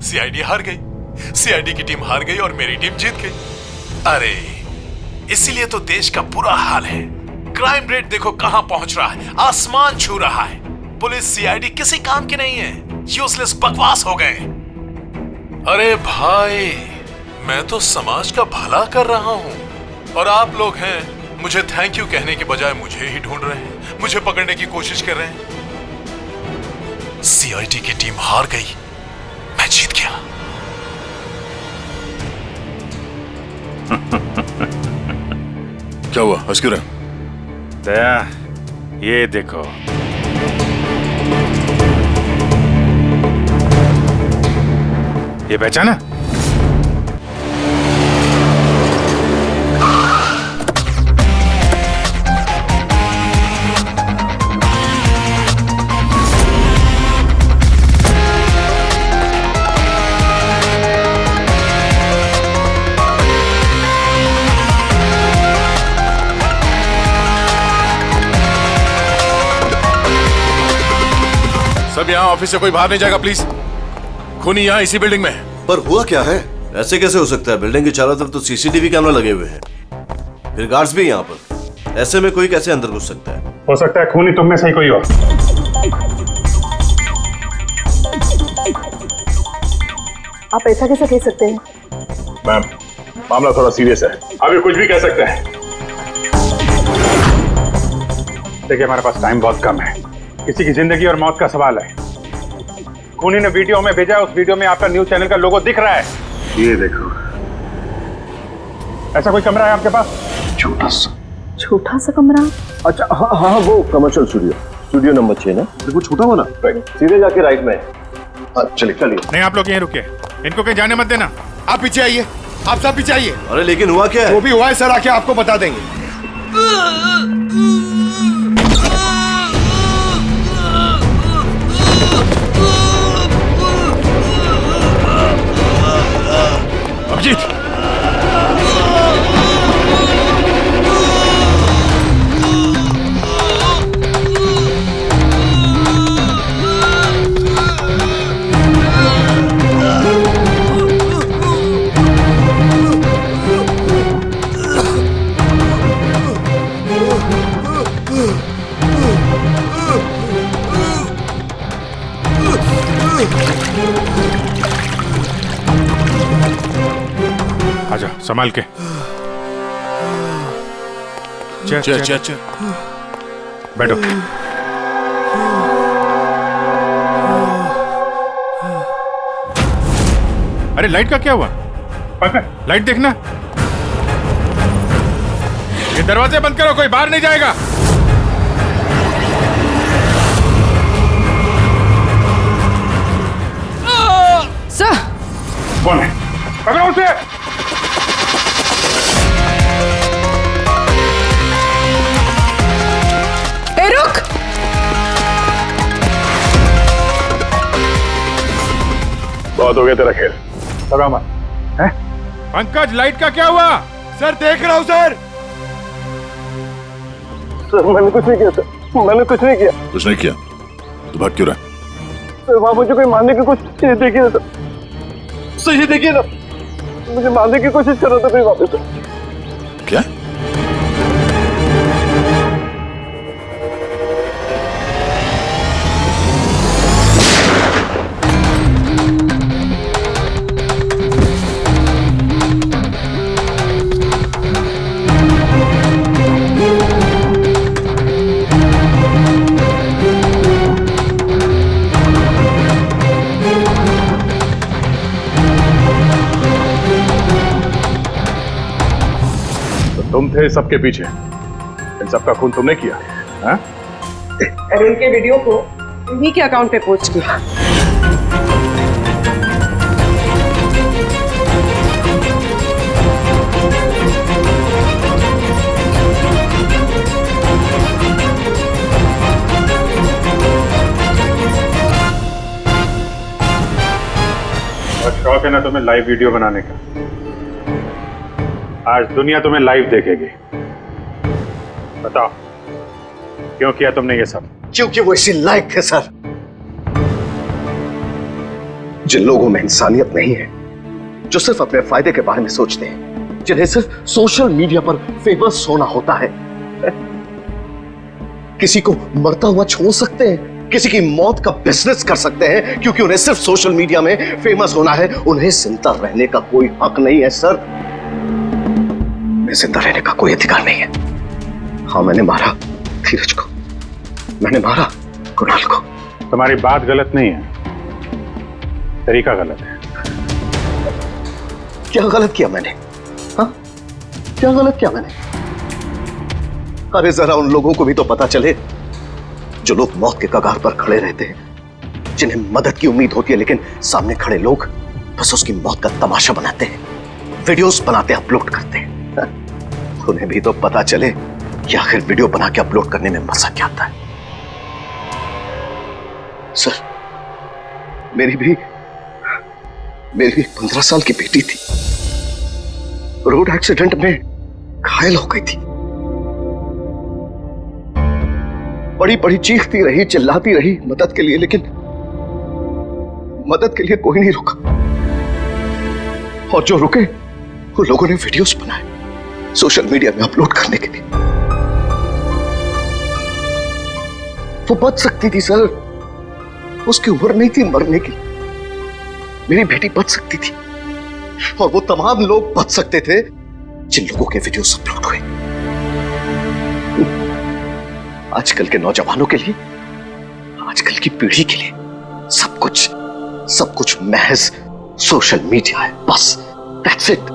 सीआईडी हार गई, सीआईडी की टीम हार गई और मेरी टीम जीत गई। अरे इसीलिए तो देश का बुरा हाल है। क्राइम रेट देखो कहां पहुंच रहा है, आसमान छू रहा है। पुलिस सीआईडी किसी काम की नहीं है, यूजलेस बकवास हो गए। अरे भाई, मैं तो समाज का भला कर रहा हूं और आप लोग हैं मुझे थैंक यू कहने के बजाय मुझे ही ढूंढ रहे हैं, मुझे पकड़ने की कोशिश कर रहे हैं। सीआईडी की टीम हार गई, मैं जीत गया। क्या हुआ, हंस क्यों रहा? दया, ये देखो, ये पहचाना? सब यहाँ ऑफिस से कोई बाहर नहीं जाएगा प्लीज। खूनी यहाँ इसी बिल्डिंग में है। पर हुआ क्या है? ऐसे कैसे हो सकता है? बिल्डिंग के चारों तरफ तो सीसीटीवी कैमरा लगे हुए हैं, फिर गार्ड्स भी यहाँ पर। ऐसे में कोई कैसे अंदर घुस सकता है? हो सकता है खूनी तुम में से ही कोई हो। आप ऐसा कैसे कह सकते हैं? मैम, मामला थोड़ा सीरियस है, अभी कुछ भी कह सकते हैं। देखिए, हमारे पास टाइम बहुत कम है, किसी की जिंदगी और मौत का सवाल है। खूनी ने वीडियो में भेजा है, उस वीडियो में आपका न्यूज चैनल का लोगो दिख रहा है। ये देखो, ऐसा कोई कमरा है आपके पास? छोटा सा कमरा? अच्छा, हाँ हाँ, वो कमर्शियल स्टूडियो नंबर 6 ना, वो छोटा वाला, सीधे जाके राइट में। हाँ, चलिए। नहीं, आप लोग यहीं रुकिए, इनको कहीं जाने मत देना। आप पीछे आइए, आप सब पीछे आइए। अरे लेकिन हुआ क्या है? जो भी हुआ है सर आके आपको बता देंगे। अभिजीत, आजा, संभाल के। चल। बैठो। अरे लाइट का क्या हुआ? पंकज, लाइट देखना। ये दरवाजे बंद करो, कोई बाहर नहीं जाएगा। सर, कौन है? पकड़ो उसे। रुक। बहुत हो गया तेरा खेल, पकड़ा मत। हैं? पंकज, लाइट का क्या हुआ? सर देख रहा हूँ सर। सर मैंने कुछ नहीं किया, सर मैंने कुछ नहीं किया। कुछ नहीं किया तो भाग क्यों रहा? सर वहां मुझे कोई मारने की कोशिश, ये देखिए ना सर, ये देखिए ना, मुझे मारने की कोशिश कर रहा था कोई वहां पे। क्या? तुम थे सबके पीछे, इन सबका खून तुमने किया, हाँ? और उनके वीडियो को उन्हीं के अकाउंट पे पोस्ट किया। शौक है ना तुम्हें लाइव वीडियो बनाने का। आज दुनिया तुम्हें लाइव देखेगी। बताओ क्यों किया तुमने ये सब? क्योंकि वो इसी लायक थे सर। जिन लोगों में इंसानियत नहीं है, जो सिर्फ अपने फायदे के बारे में सोचते हैं, जिन्हें सिर्फ सोशल मीडिया पर फेमस होना होता है, किसी को मरता हुआ छोड़ सकते हैं, किसी की मौत का बिजनेस कर सकते हैं, क्योंकि उन्हें सिर्फ सोशल मीडिया में फेमस होना है। उन्हें जिंदा रहने का कोई हक नहीं है सर। जिंदा रहने का कोई अधिकार नहीं है। हाँ, मैंने मारा धीरज को, मैंने मारा कुणाल को। तुम्हारी बात गलत नहीं है, तरीका गलत है। क्या गलत किया मैंने? हाँ, क्या गलत किया मैंने? अरे जरा उन लोगों को भी तो पता चले जो लोग मौत के कगार पर खड़े रहते हैं, जिन्हें मदद की उम्मीद होती है, लेकिन सामने खड़े लोग बस उसकी मौत का तमाशा बनाते हैं, वीडियोस बनाते, अपलोड करते हैं। उन्हें भी तो पता चले कि आखिर वीडियो बना के अपलोड करने में मजा क्या आता है। सर, मेरी भी 15 साल की बेटी थी, रोड एक्सीडेंट में घायल हो गई थी। बड़ी बड़ी चीखती रही, चिल्लाती रही मदद के लिए, लेकिन मदद के लिए कोई नहीं रुका। और जो रुके वो लोगों ने वीडियोस बनाए सोशल मीडिया में अपलोड करने के लिए। वो बच सकती थी सर, उसकी उम्र नहीं थी मरने की। मेरी बेटी बच सकती थी, और वो तमाम लोग बच सकते थे जिन लोगों के वीडियोस अपलोड हुए। आजकल के नौजवानों के लिए, आजकल की पीढ़ी के लिए सब कुछ महज सोशल मीडिया है, बस दैट्स इट।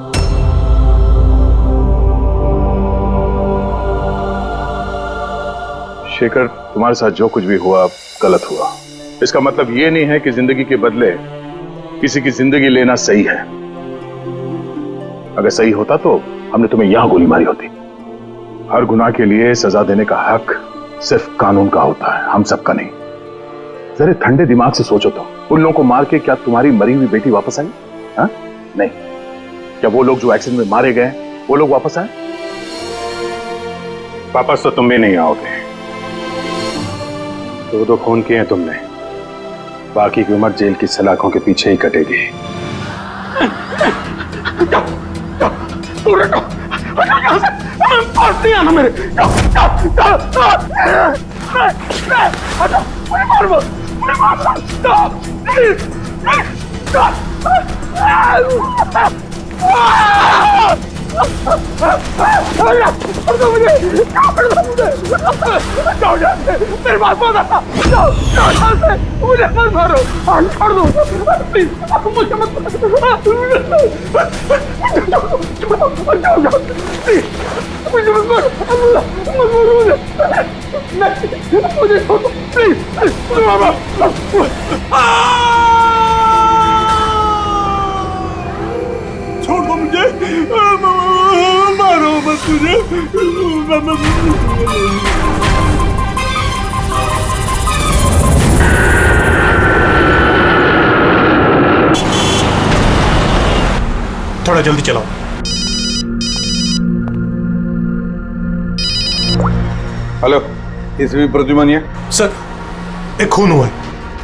शेखर, तुम्हारे साथ जो कुछ भी हुआ गलत हुआ। इसका मतलब ये नहीं है कि जिंदगी के बदले किसी की जिंदगी लेना सही है। अगर सही होता तो हमने तुम्हें यहां गोली मारी होती। हर गुनाह के लिए सजा देने का हक सिर्फ कानून का होता है, हम सबका नहीं। जरा ठंडे दिमाग से सोचो तो, उन लोगों को मार के क्या तुम्हारी मरी हुई बेटी वापस आई? हाँ? नहीं। क्या वो लोग जो एक्सीडेंट में मारे गए वो लोग वापस आए? वापस तो तुम भी नहीं आओगे। दो खून किए हैं तुमने, बाकी की उम्र जेल की सलाखों के पीछे ही कटेगी। मेरे पास मुझे मत मारो, छोड़ दो प्लीज, मुझे मत मुझे प्लीज, छोड़ दो मुझे, मारो मत मुझे। थोड़ा जल्दी चलाओ। हेलो, इसमें प्रद्युमन है? सर, एक खून हुआ है।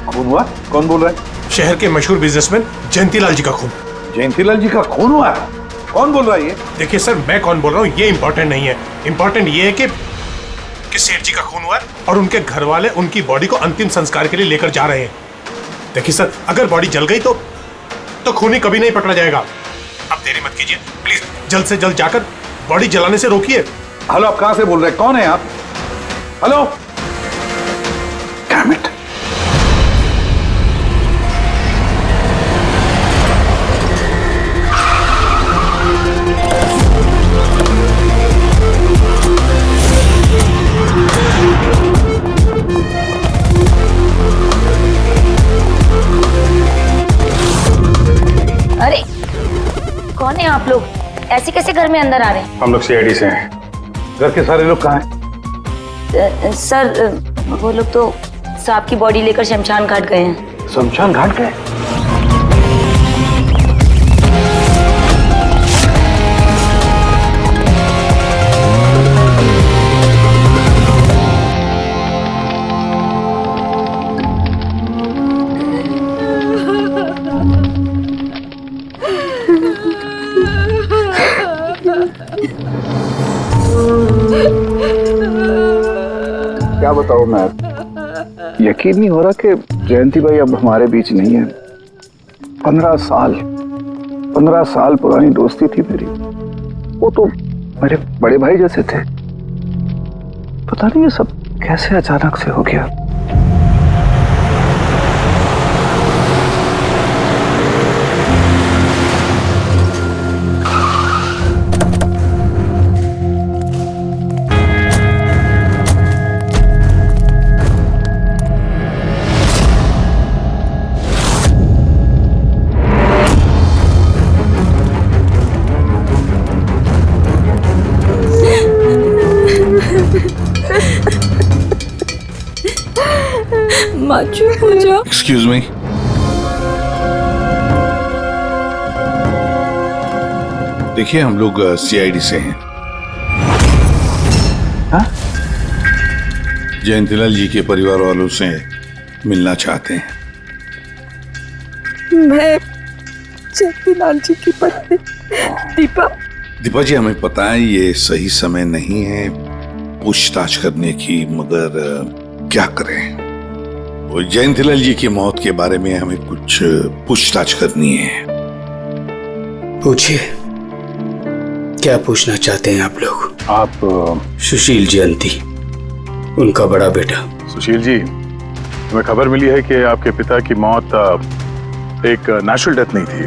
खून हुआ? कौन बोल रहा है? शहर के मशहूर बिजनेसमैन जयंतीलाल जी का खून। जयंतीलाल जी का खून हुआ है? कौन बोल रहा है ये? देखिए सर, मैं कौन बोल रहा हूँ ये इंपॉर्टेंट नहीं है। इंपॉर्टेंट ये है कि सेठ जी का खून हुआ है और उनके घर वाले उनकी बॉडी को अंतिम संस्कार के लिए लेकर जा रहे हैं। देखिए सर, अगर बॉडी जल गई तो खूनी कभी नहीं पकड़ा जाएगा। अब देरी मत कीजिए प्लीज, जल्द से जल्द जाकर बॉडी जलाने से रोकिए। हेलो, आप कहां से बोल रहे हैं? कौन है आप? हेलो? Damn it. अरे कौन है आप लोग? ऐसे कैसे घर में अंदर आ रहे हैं? हम लोग सीआईडी से हैं। घर के सारे लोग कहाँ हैं? सर, वो लोग तो साहब की बॉडी लेकर शमशान घाट गए हैं। शमशान घाट गए? क्या बताऊं मैं, यकीन नहीं हो रहा कि जयंती भाई अब हमारे बीच नहीं है। 15 साल पुरानी दोस्ती थी मेरी, वो तो मेरे बड़े भाई जैसे थे। पता नहीं ये सब कैसे अचानक से हो गया। एक्सक्यूज मी, देखिए हम लोग सीआईडी से हैं। हाँ? जयंतीलाल जी के परिवार वालों से मिलना चाहते हैं। मैं जयंतीलाल जी की पत्नी दीपा। दीपा जी, हमें पता है ये सही समय नहीं है पूछताछ करने की, मगर क्या करें, वो जयंतीलाल जी की मौत के बारे में हमें कुछ पूछताछ करनी है। पूछिए, क्या पूछना चाहते हैं आप लोग? आप सुशील जयंती, उनका बड़ा बेटा। सुशील जी, हमें खबर मिली है कि आपके पिता की मौत एक नेचुरल डेथ नहीं थी,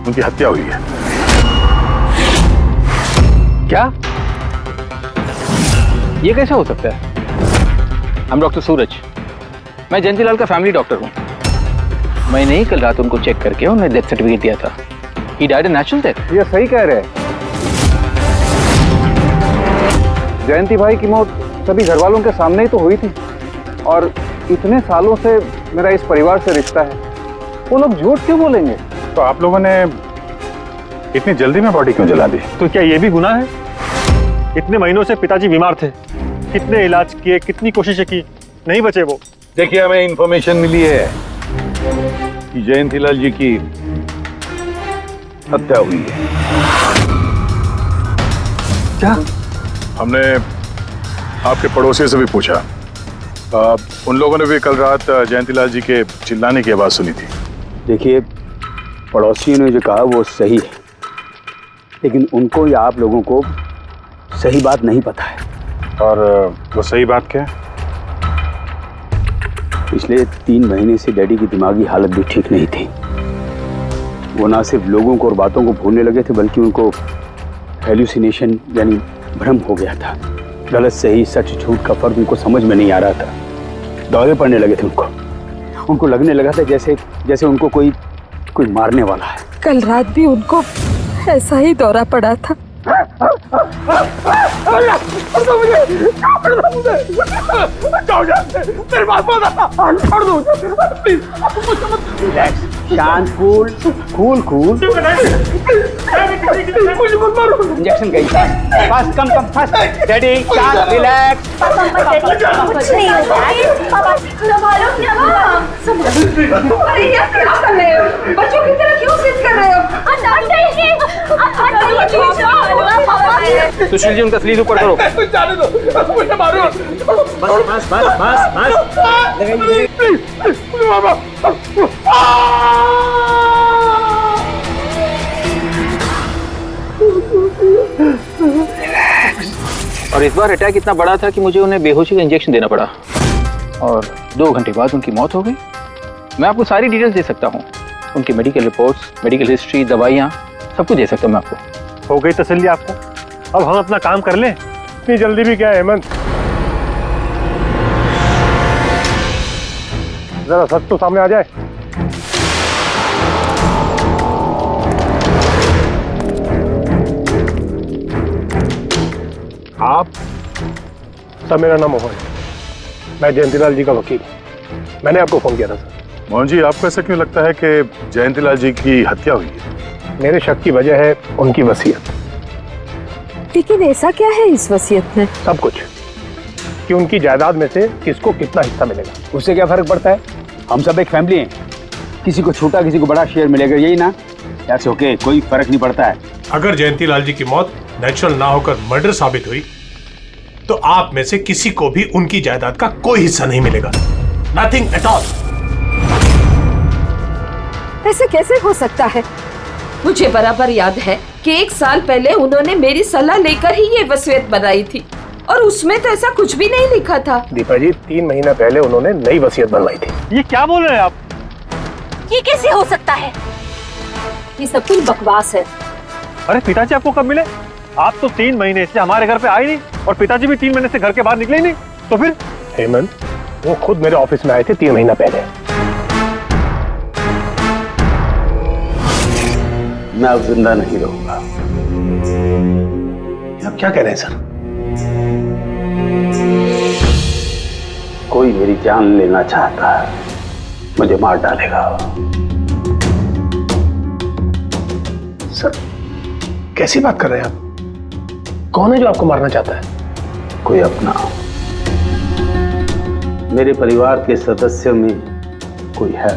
उनकी हत्या हुई है। क्या? ये कैसे हो सकता है? हम डॉक्टर सूरज, मैं जयंतीलाल का फैमिली डॉक्टर हूँ। मैंने ही कल रात उनको चेक करके उन्हें डेथ सर्टिफिकेट दिया था। He died a natural death। ये सही कह रहे हैं। जयंती भाई की मौत सभी घर वालों के सामने ही तो हुई थी, और इतने सालों से मेरा इस परिवार से रिश्ता है, वो लोग झूठ क्यों बोलेंगे? तो आप लोगों ने इतनी जल्दी में बॉडी क्यों जला दी? तो क्या ये भी गुनाह है? इतने महीनों से पिताजी बीमार थे, कितने इलाज किए, कितनी कोशिशें की, नहीं बचे वो। देखिए, हमें इंफॉर्मेशन मिली है कि जयंतीलाल जी की हत्या हुई है। क्या? हमने आपके पड़ोसी से भी पूछा, उन लोगों ने भी कल रात जयंतीलाल जी के चिल्लाने की आवाज सुनी थी। देखिए, पड़ोसियों ने जो कहा वो सही है, लेकिन उनको या आप लोगों को सही बात नहीं पता है। और वो सही बात क्या है? पिछले 3 महीने से डैडी की दिमागी हालत भी ठीक नहीं थी। वो ना सिर्फ लोगों को और बातों को भूलने लगे थे, बल्कि उनको हेल्यूसिनेशन यानी भ्रम हो गया था। गलत सही, सच झूठ का फर्क उनको समझ में नहीं आ रहा था। दौरे पड़ने लगे थे उनको लगने लगा था जैसे उनको कोई मारने वाला है। कल रात भी उनको ऐसा ही दौरा पड़ा था। शांत, कूल। इंजेक्शन गई। Fast, come fast. डैडी, शांत, रिलैक्स। कुछ नहीं होगा। पापा, संभालो क्या? अरे ये क्या कर रहे हो? बच्चों की तरह क्यों जिद कर रहे हो? सुशील जी, उनका स्लीव ऊपर करो। जाने दो, मुझे मारो। बस। और इस बार अटैक इतना बड़ा था कि मुझे उन्हें बेहोशी का इंजेक्शन देना पड़ा, और 2 घंटे बाद उनकी मौत हो गई। मैं आपको सारी डिटेल्स दे सकता हूँ, उनकी मेडिकल रिपोर्ट्स, मेडिकल हिस्ट्री, दवाइयाँ, सब कुछ दे सकता हूँ मैं आपको। हो गई तसल्ली आपको? अब हम अपना काम कर लें। इतनी जल्दी भी क्या है हेमंत? जरा सच तो सामने आ जाए। आप? सर, मेरा नाम मोहन है, मैं जयंतीलाल जी का वकील। मैंने आपको फोन किया था सर। मोहन जी, आपको ऐसा क्यों लगता है कि जयंतीलाल जी की हत्या हुई है? मेरे शक की वजह है उनकी वसीयत। लेकिन ऐसा क्या है इस वसीयत में? सब कुछ, कि उनकी जायदाद में से किसको कितना हिस्सा मिलेगा। उससे क्या फर्क पड़ता है? हम सब एक फैमिली हैं, किसी को छोटा किसी को बड़ा शेयर मिलेगा, यही ना? दैट्स ओके, कोई फर्क नहीं पड़ता है। अगर जयंतीलाल जी की मौत नेचुरल ना होकर मर्डर साबित हुई तो आप में से किसी को भी उनकी जायदाद का कोई हिस्सा नहीं मिलेगा। Nothing at all. ऐसे कैसे हो सकता है? मुझे बराबर याद है कि 1 साल पहले उन्होंने मेरी सलाह लेकर ही ये वसीयत बनाई थी और उसमें तो ऐसा कुछ भी नहीं लिखा था। दीपा जी 3 महीना पहले उन्होंने नई वसीयत बनवाई थी। ये क्या बोल रहे हैं आप? ये कैसे हो सकता है? ये सब कुछ बकवास है। अरे पिताजी आपको कब मिले? आप तो 3 महीने से हमारे घर पे आए नहीं और पिताजी भी 3 महीने से घर के बाहर निकले ही नहीं। तो फिर? हेमंत, वो खुद मेरे ऑफिस में आए थे 3 महीना पहले। मैं अब जिंदा नहीं रहूंगा। आप क्या कह रहे हैं सर? कोई मेरी जान लेना चाहता है, मुझे मार डालेगा। सर कैसी बात कर रहे हैं आप? कौन है जो आपको मारना चाहता है? कोई अपना, मेरे परिवार के सदस्य में कोई है।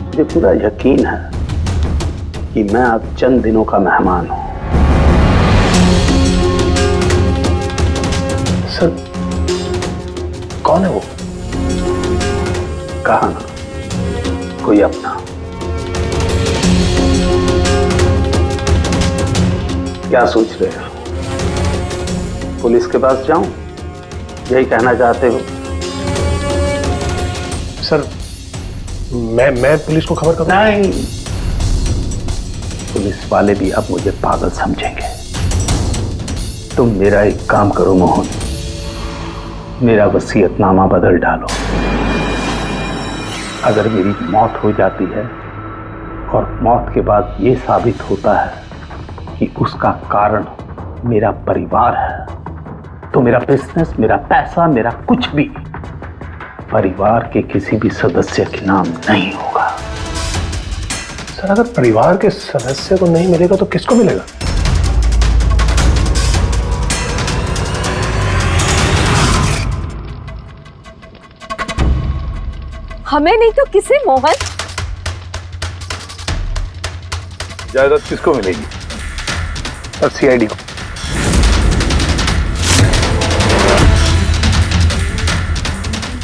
मुझे पूरा यकीन है कि मैं अब चंद दिनों का मेहमान हूं। सर कौन है वो? कहा ना, कोई अपना। क्या सोच रहे हो? पुलिस के पास जाऊं? यही कहना चाहते हो? सर मैं पुलिस को खबर करूं? नहीं, पुलिस वाले भी अब मुझे पागल समझेंगे। तुम मेरा एक काम करो मोहन, मेरा वसीयतनामा बदल डालो। अगर मेरी मौत हो जाती है और मौत के बाद ये साबित होता है कि उसका कारण मेरा परिवार है, तो मेरा बिजनेस, मेरा पैसा, मेरा कुछ भी परिवार के किसी भी सदस्य के नाम नहीं होगा। सर अगर परिवार के सदस्य को नहीं मिलेगा तो किसको मिलेगा? हमें नहीं तो किसे मोहन? जायदाद किसको मिलेगी? सर सीआईडी को।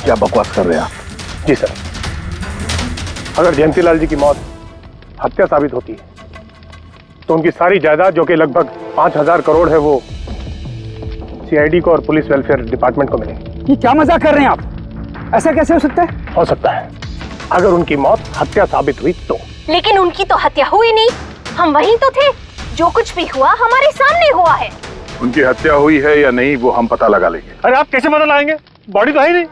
क्या बकवास कर रहे हैं आप? जी सर, अगर जयंतीलाल जी की मौत हत्या साबित होती है तो उनकी सारी जायदाद जो कि लगभग 5000 करोड़ है वो सीआईडी को और पुलिस वेलफेयर डिपार्टमेंट को मिलेगी। ये क्या मजाक कर रहे हैं आप? ऐसा कैसे हो सकता है? हो सकता है अगर उनकी मौत हत्या साबित हुई तो। लेकिन उनकी तो हत्या हुई नहीं, हम वहीं तो थे। जो कुछ भी हुआ हमारे सामने हुआ है। उनकी हत्या हुई है या नहीं वो हम पता लगा लेंगे। अरे आप कैसे पता लगाएंगे? बॉडी तो है ही नहीं।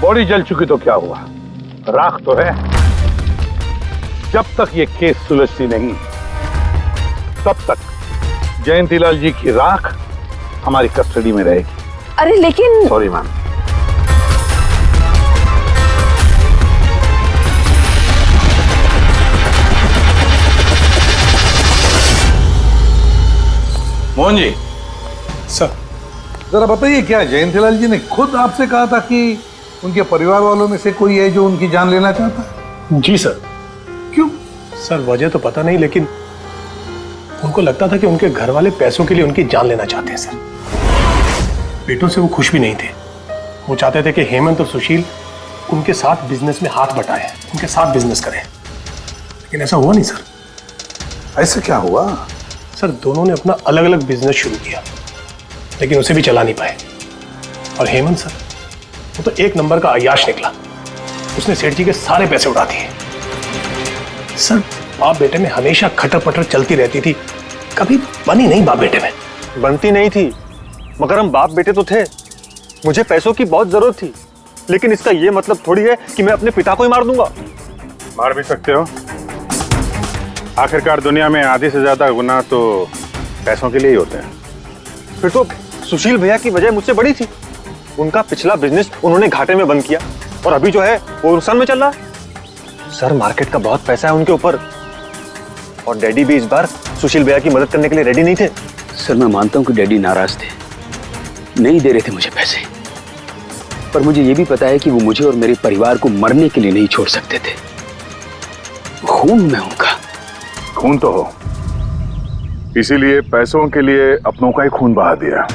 बॉडी जल चुकी तो क्या हुआ, राख तो है। जब तक ये केस सुलझती नहीं तब तक जयंतीलाल जी की राख हमारी कस्टडी में रहेगी। अरे लेकिन sorry ma'am. Mohan ji. Sir जरा बताइए, क्या जयंतीलाल जी ने खुद आपसे कहा था कि उनके परिवार वालों में से कोई है जो उनकी जान लेना चाहता है? जी सर। क्यों? सर वजह तो पता नहीं, लेकिन उनको लगता था कि उनके घर वाले पैसों के लिए उनकी जान लेना चाहते हैं। सर बेटों से वो खुश भी नहीं थे। वो चाहते थे कि हेमंत और सुशील उनके साथ बिजनेस में हाथ बटाएं, उनके साथ बिजनेस करें, लेकिन ऐसा हुआ नहीं सर। ऐसा क्या हुआ? सर दोनों ने अपना अलग अलग बिजनेस शुरू किया, लेकिन उसे भी चला नहीं पाए। और हेमंत सर वो तो एक नंबर का अय्याश निकला। उसने सेठ जी के सारे पैसे उड़ा दिए। सर बाप बेटे में हमेशा खटर पटर चलती रहती थी, कभी बनी नहीं बाप बेटे में। बनती नहीं थी, मगर हम बाप बेटे तो थे। मुझे पैसों की बहुत जरूरत थी, लेकिन इसका ये मतलब थोड़ी है कि मैं अपने पिता को ही मार दूंगा। मार भी सकते हो। आखिरकार दुनिया में आधी से ज्यादा गुनाह तो पैसों के लिए ही होते हैं। फिर तो सुशील भैया की वजह मुझसे बड़ी थी। उनका पिछला बिजनेस उन्होंने घाटे में बंद किया और अभी जो है वो नुकसान में चल रहा है। सर मार्केट का बहुत पैसा है उनके ऊपर, और डैडी भी इस बार सुशील भैया की मदद करने के लिए रेडी नहीं थे। सर मैं मानता हूं कि डैडी नाराज थे, नहीं दे रहे थे मुझे पैसे, पर मुझे यह भी पता है कि वो मुझे और मेरे परिवार को मरने के लिए नहीं छोड़ सकते थे। खून में उनका। खून तो हो, इसीलिए पैसों के लिए अपनों का ही खून बहा दिया।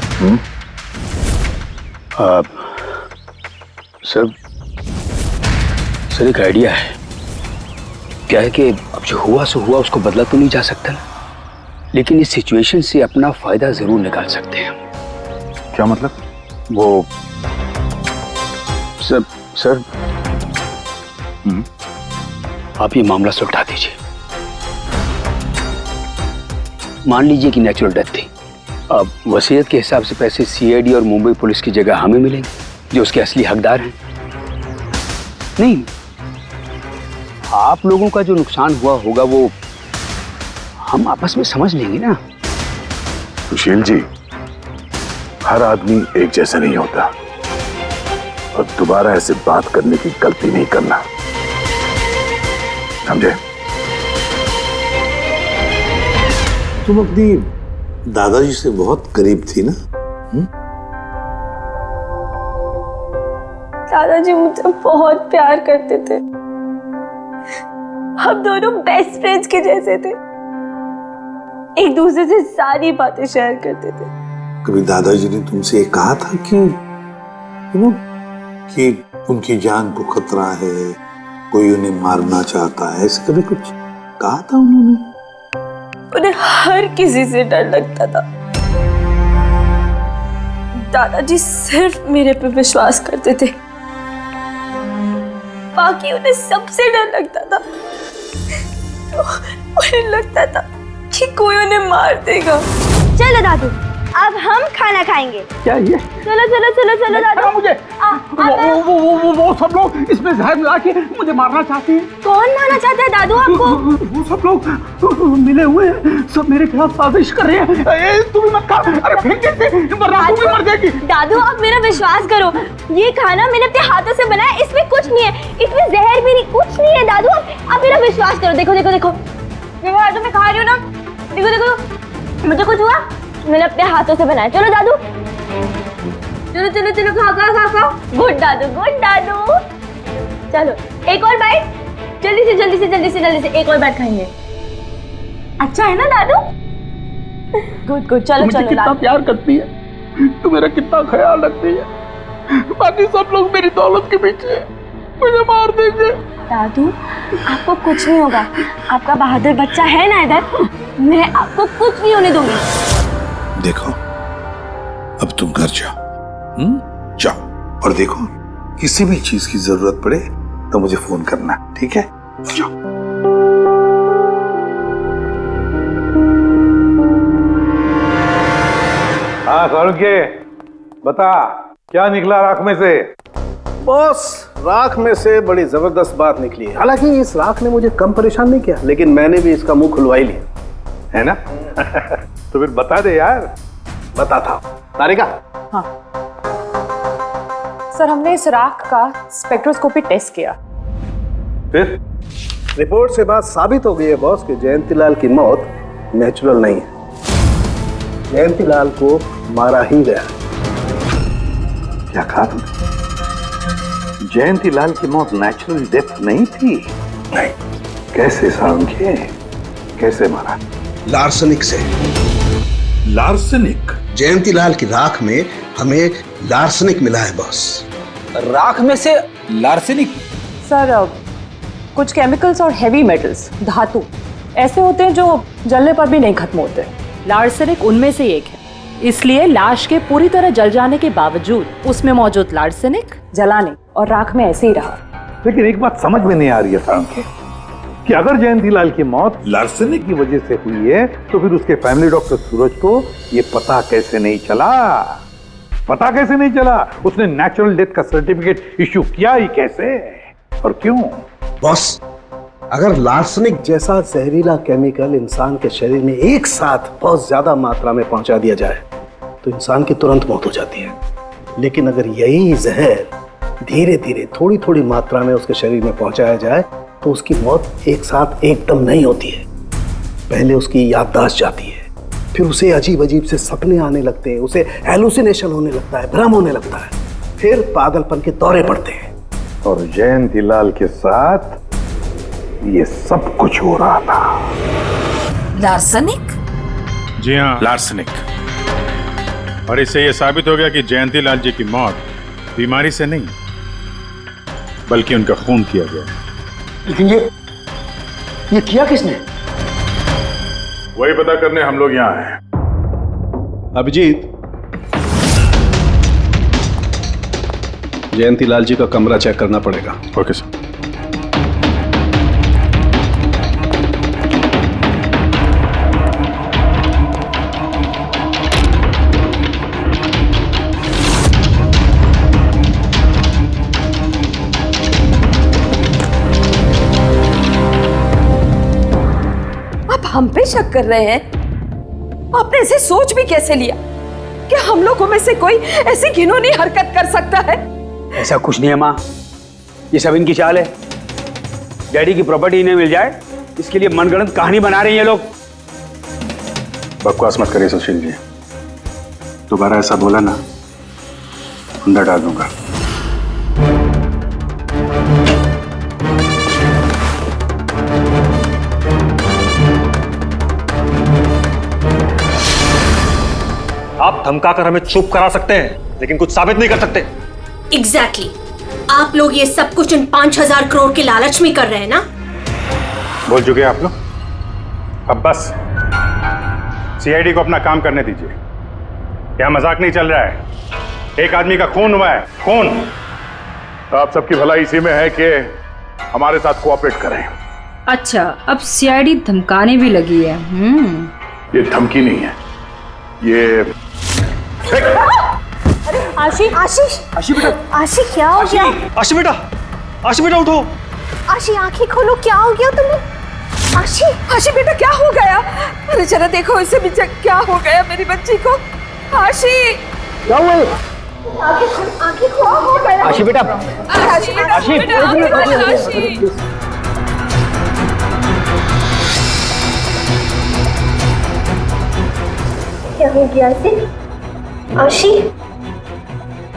सर एक आइडिया है। क्या है कि अब जो हुआ सो हुआ, उसको बदला तो नहीं जा सकता ना, लेकिन इस सिचुएशन से अपना फायदा जरूर निकाल सकते हैं। क्या मतलब? वो सर आप ये मामला सुलझा दीजिए। मान लीजिए कि नेचुरल डेथ थी। अब वसीयत के हिसाब से पैसे सीआईडी और मुंबई पुलिस की जगह हमें मिलेंगे, जो उसके असली हकदार हैं। नहीं, आप लोगों का जो नुकसान हुआ होगा वो हम आपस में समझ लेंगे ना। सुशील जी, हर आदमी एक जैसा नहीं होता, और दोबारा ऐसे बात करने की गलती नहीं करना, समझे? तुम अपनी दादाजी से बहुत करीब थी ना? दादाजी मुझे बहुत प्यार करते थे। हम दोनों बेस्ट फ्रेंड्स के जैसे थे, एक दूसरे से सारी बातें शेयर करते थे। कभी दादाजी ने तुमसे ये कहा था कि उनकी जान को खतरा है, कोई उन्हें मारना चाहता है, ऐसे कभी कुछ कहा था उन्होंने? उन्हें हर किसी से डर लगता था। दादाजी सिर्फ मेरे पे विश्वास करते थे, बाकी उन्हें सबसे डर लगता था। उन्हें लगता था कि कोई उन्हें मार देगा। चलो दादू, अब हम खाना खाएंगे। क्या ये? चलो चलो चलो चलो दादू। मुझे वो सब लोग इसमें जहर मिला के मुझे मारना चाहते हैं। कौन मारना चाहता है दादू आपको? वो सब लोग मिले हुए हैं, सब मेरे खिलाफ साजिश कर रहे हैं। तुम मत खा, अरे फेंक दे, वरना तू भी मर जाएगी। दादू आप मेरा विश्वास करो, ये खाना मैंने अपने हाथों से बनाया, इसमें कुछ नहीं है, इसमें जहर भी नहीं, कुछ नहीं है। दादू आप मेरा विश्वास करो। देखो देखो देखो, मेरे हाथों में खा रही हूँ ना, देखो देखो, मुझे कुछ हुआ, मैंने अपने हाथों से बनाया। चलो दादू, चलो चलो चलो, खा खा खा खा। गुड दादू, गुड दादू। चलो एक और बाइट, जल्दी से जल्दी से जल्दी से जल्दी से एक और बाइट खाएंगे। अच्छा है ना दादू? गुड गुड, चलो मुझे चलो। कितना प्यार करती है, तू मेरा कितना ख्याल रखती है, बाकी सब लोग मेरी दौलत के पीछे मुझे मार देंगे। दादू आपको कुछ नहीं होगा, आपका बहादुर बच्चा है ना इधर, मैं आपको कुछ नहीं होने दूंगी। देखो, अब तुम घर जाओ, जाओ, और देखो किसी भी चीज की जरूरत पड़े तो मुझे फोन करना, ठीक है? जाओ। हाँ के बता, क्या निकला राख में से? बॉस, राख में से बड़ी जबरदस्त बात निकली है। हालांकि इस राख ने मुझे कम परेशान नहीं किया, लेकिन मैंने भी इसका मुंह खुलवा ही लिया, है ना? तो फिर बता दे यार। बताता हूं। तारिका। हाँ सर, हमने इस राख का स्पेक्ट्रोस्कोपी टेस्ट किया। फिर रिपोर्ट से बात साबित हो गई है बॉस कि जयंतीलाल की मौत नेचुरल नहीं है, जयंतीलाल को मारा ही गया। क्या कहा तुमने? जयंतीलाल की मौत नेचुरल डेथ नहीं थी? नहीं। कैसे सामझे? कैसे मारा? लार्सनिक से। लार्सनिक? जयंतीलाल की राख में हमें लार्सनिक मिला है बॉस। राख में से लार्सेनिक? सर कुछ केमिकल्स और हेवी मेटल्स, धातु ऐसे होते हैं जो जलने पर भी नहीं खत्म होते। लार्सेनिक उनमें से एक है, इसलिए लाश के पूरी तरह जल जाने के बावजूद उसमें मौजूद लार्सेनिक जलाने और राख में ऐसे ही रहा। लेकिन एक बात समझ में नहीं आ रही है सामने, कि अगर जयंतीलाल की मौत लार्सेनिक की वजह से हुई है तो फिर उसके फैमिली डॉक्टर सूरज को ये पता कैसे नहीं चला? पता कैसे नहीं चला? उसने नेचुरल डेथ का सर्टिफिकेट इश्यू किया ही कैसे और क्यों? बॉस, अगर लार्सनिक जैसा जहरीला केमिकल इंसान के शरीर में एक साथ बहुत ज्यादा मात्रा में पहुंचा दिया जाए तो इंसान की तुरंत मौत हो जाती है। लेकिन अगर यही जहर धीरे धीरे थोड़ी थोड़ी मात्रा में उसके शरीर में पहुंचाया जाए तो उसकी मौत एक साथ एकदम नहीं होती है। पहले उसकी याददाश्त जाती है, फिर उसे अजीब अजीब से सपने आने लगते हैं, उसे हेलुसिनेशन होने लगता है, भ्रम होने लगता है, फिर पागलपन के दौरे पड़ते हैं। और जयंतीलाल के साथ ये सब कुछ हो रहा था। लार्सनिक? जी हाँ, लार्सनिक। और इससे यह साबित हो गया कि जयंती लाल जी की मौत बीमारी से नहीं बल्कि उनका खून किया गया। लेकिन ये किया किसने? वही पता करने हम लोग यहाँ हैं। अभिजीत, जयंती लाल जी का कमरा चेक करना पड़ेगा। Okay sir. आप हम पे शक कर रहे हैं? आपने ऐसे सोच भी कैसे लिया कि हम लोगों में से कोई ऐसी घिनौनी हरकत कर सकता है? ऐसा कुछ नहीं है माँ, ये सब इनकी चाल है। डैडी की प्रॉपर्टी इन्हें मिल जाए, इसके लिए मनगढ़ंत कहानी बना रही हैं लोग। बकवास मत करिए सुशील जी, दोबारा ऐसा बोला ना अंदर डाल दूंगा। आप धमकाकर हमें चुप करा सकते हैं लेकिन कुछ साबित नहीं कर सकते। एग्जैक्टली आप लोग ये सब कुछ इन 5,000 करोड़ के लालच में कर रहे हैं ना? बोल चुके आप लोग, अब बस सीआईडी को अपना काम करने दीजिए। क्या मजाक नहीं चल रहा है? एक आदमी का खून हुआ है, खून। आप सबकी भलाई इसी में है कि हमारे साथ कोऑपरेट करें। अच्छा, अब सीआईडी धमकाने भी लगी है। ये धमकी नहीं है, ये आशी, आशीष, आशी बेटा, आशी क्या हो गया? आशी बेटा, आशी बेटा उठो। आशी आंखें खोलो, क्या हो गया तुम्हें? आशी, आशी बेटा क्या हो गया? अरे जरा देखो इसे भी, क्या हो गया मेरी बच्ची को? आशी क्या हुआ? आंखें खोलो, हो गया? आशी बेटा, आशी बेटा, आशी, आशी। क्या हो गया इसे? आशी,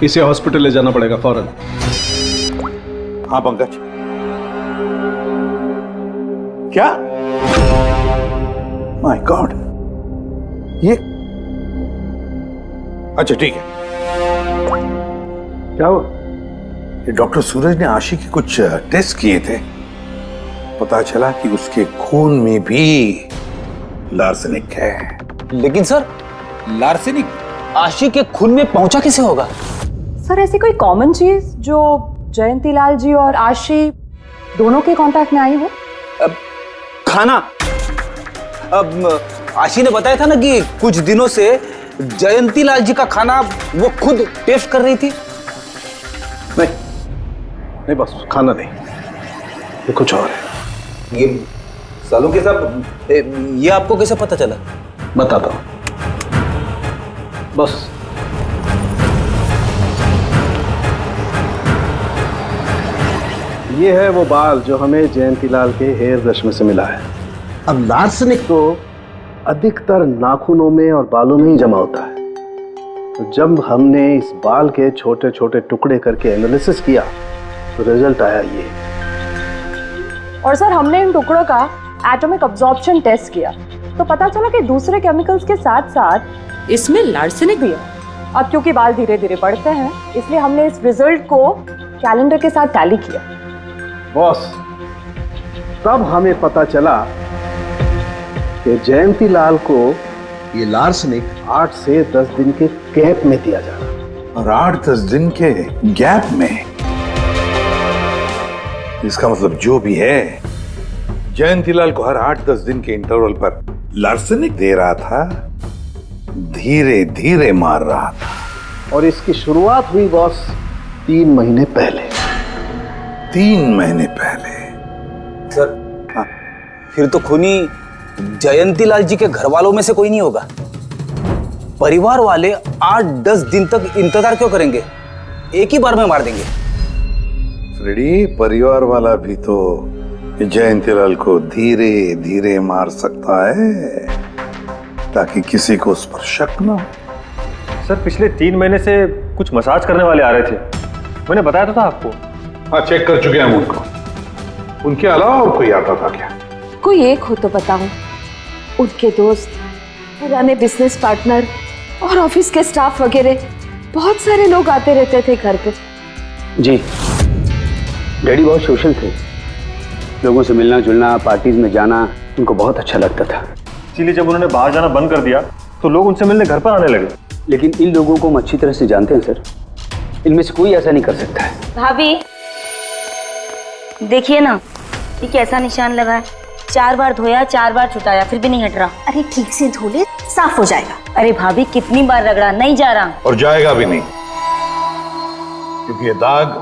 इसे हॉस्पिटल ले जाना पड़ेगा फौरन। हाँ पंकज, क्या? माय गॉड, ये अच्छा ठीक है। क्या हुआ? ये डॉक्टर सूरज ने आशी के कुछ टेस्ट किए थे, पता चला कि उसके खून में भी लार्सेनिक है। लेकिन सर, लार्सेनिक आशी के खून में पहुंचा कैसे होगा? सर ऐसी कोई कॉमन चीज जो जयंती लाल जी और आशी दोनों के कांटेक्ट में आई हो? खाना। अब आशी ने बताया था ना कि कुछ दिनों से जयंती लाल जी का खाना वो खुद टेस्ट कर रही थी। नहीं बस खाना नहीं, ये कुछ और है। ये सालों के साथ ये आपको कैसे पता चला? बताता हूं, बस ये है वो बाल जो हमें जयंतीलाल के हेयर ब्रश में से मिला है। अब लार्सेनिक तो अधिकतर नाखूनों में और बालों में ही जमा होता है। तो जब हमने इस बाल के छोटे छोटे टुकड़े करके एनालिसिस किया तो रिजल्ट आया ये। और सर हमने इन टुकड़ों का एटॉमिक अब्जॉर्प्शन टेस्ट किया तो पता चला कि दूसरे केमिकल्स के साथ साथ इसमें लार्सेनिक भी है। अब क्योंकि बाल धीरे धीरे बढ़ते हैं इसलिए हमने इस रिजल्ट को कैलेंडर के साथ टैली किया। बॉस, तब हमें पता चला कि जयंती लाल को ये लार्सेनिक 8 से 10 दिन के गैप में दिया जा रहा। और 8-10 दिन के गैप में? इसका मतलब जो भी है, जयंतीलाल को हर 8-10 दिन के इंटरवल पर लार्सेनिक दे रहा था, धीरे धीरे मार रहा था। और इसकी शुरुआत हुई बॉस 3 महीने पहले। 3 महीने पहले? सर हाँ, फिर तो खूनी जयंती लाल जी के घर वालों में से कोई नहीं होगा। परिवार वाले 8-10 दिन तक इंतजार क्यों करेंगे? एक ही बार में मार देंगे। फ्रेडी, परिवार वाला भी तो जयंतीलाल को धीरे धीरे मार सकता है ताकि किसी को उस पर शक ना हो। सर पिछले 3 महीने से कुछ मसाज करने वाले आ रहे थे, मैंने बताया था आपको। हाँ, चेक कर चुके हैं हम उनको। उनके अलावा और कोई आता था क्या? कोई एक हो तो बताओ। उनके दोस्त पुराने बिजनेस पार्टनर और ऑफिस के स्टाफ वगैरह बहुत सारे लोग आते रहते थे घर पे। जी, डैडी बहुत सोशल थे। लोगों से मिलना जुलना, पार्टीज में जाना उनको बहुत अच्छा लगता था। इसीलिए जब उन्होंने बाहर जाना बंद कर दिया तो लोग उनसे मिलने घर पर आने लगे। लेकिन इन लोगों को हम अच्छी तरह से जानते हैं सर, इनमें से कोई ऐसा नहीं कर सकता है। भाभी देखिए ना, ये कैसा निशान लगा है। 4 बार धोया, 4 बार छुटाया, फिर भी नहीं हट रहा। अरे ठीक से धो ले, साफ हो जाएगा। अरे भाभी कितनी बार रगड़ा, नहीं जा रहा। और जाएगा भी नहीं, क्योंकि ये दाग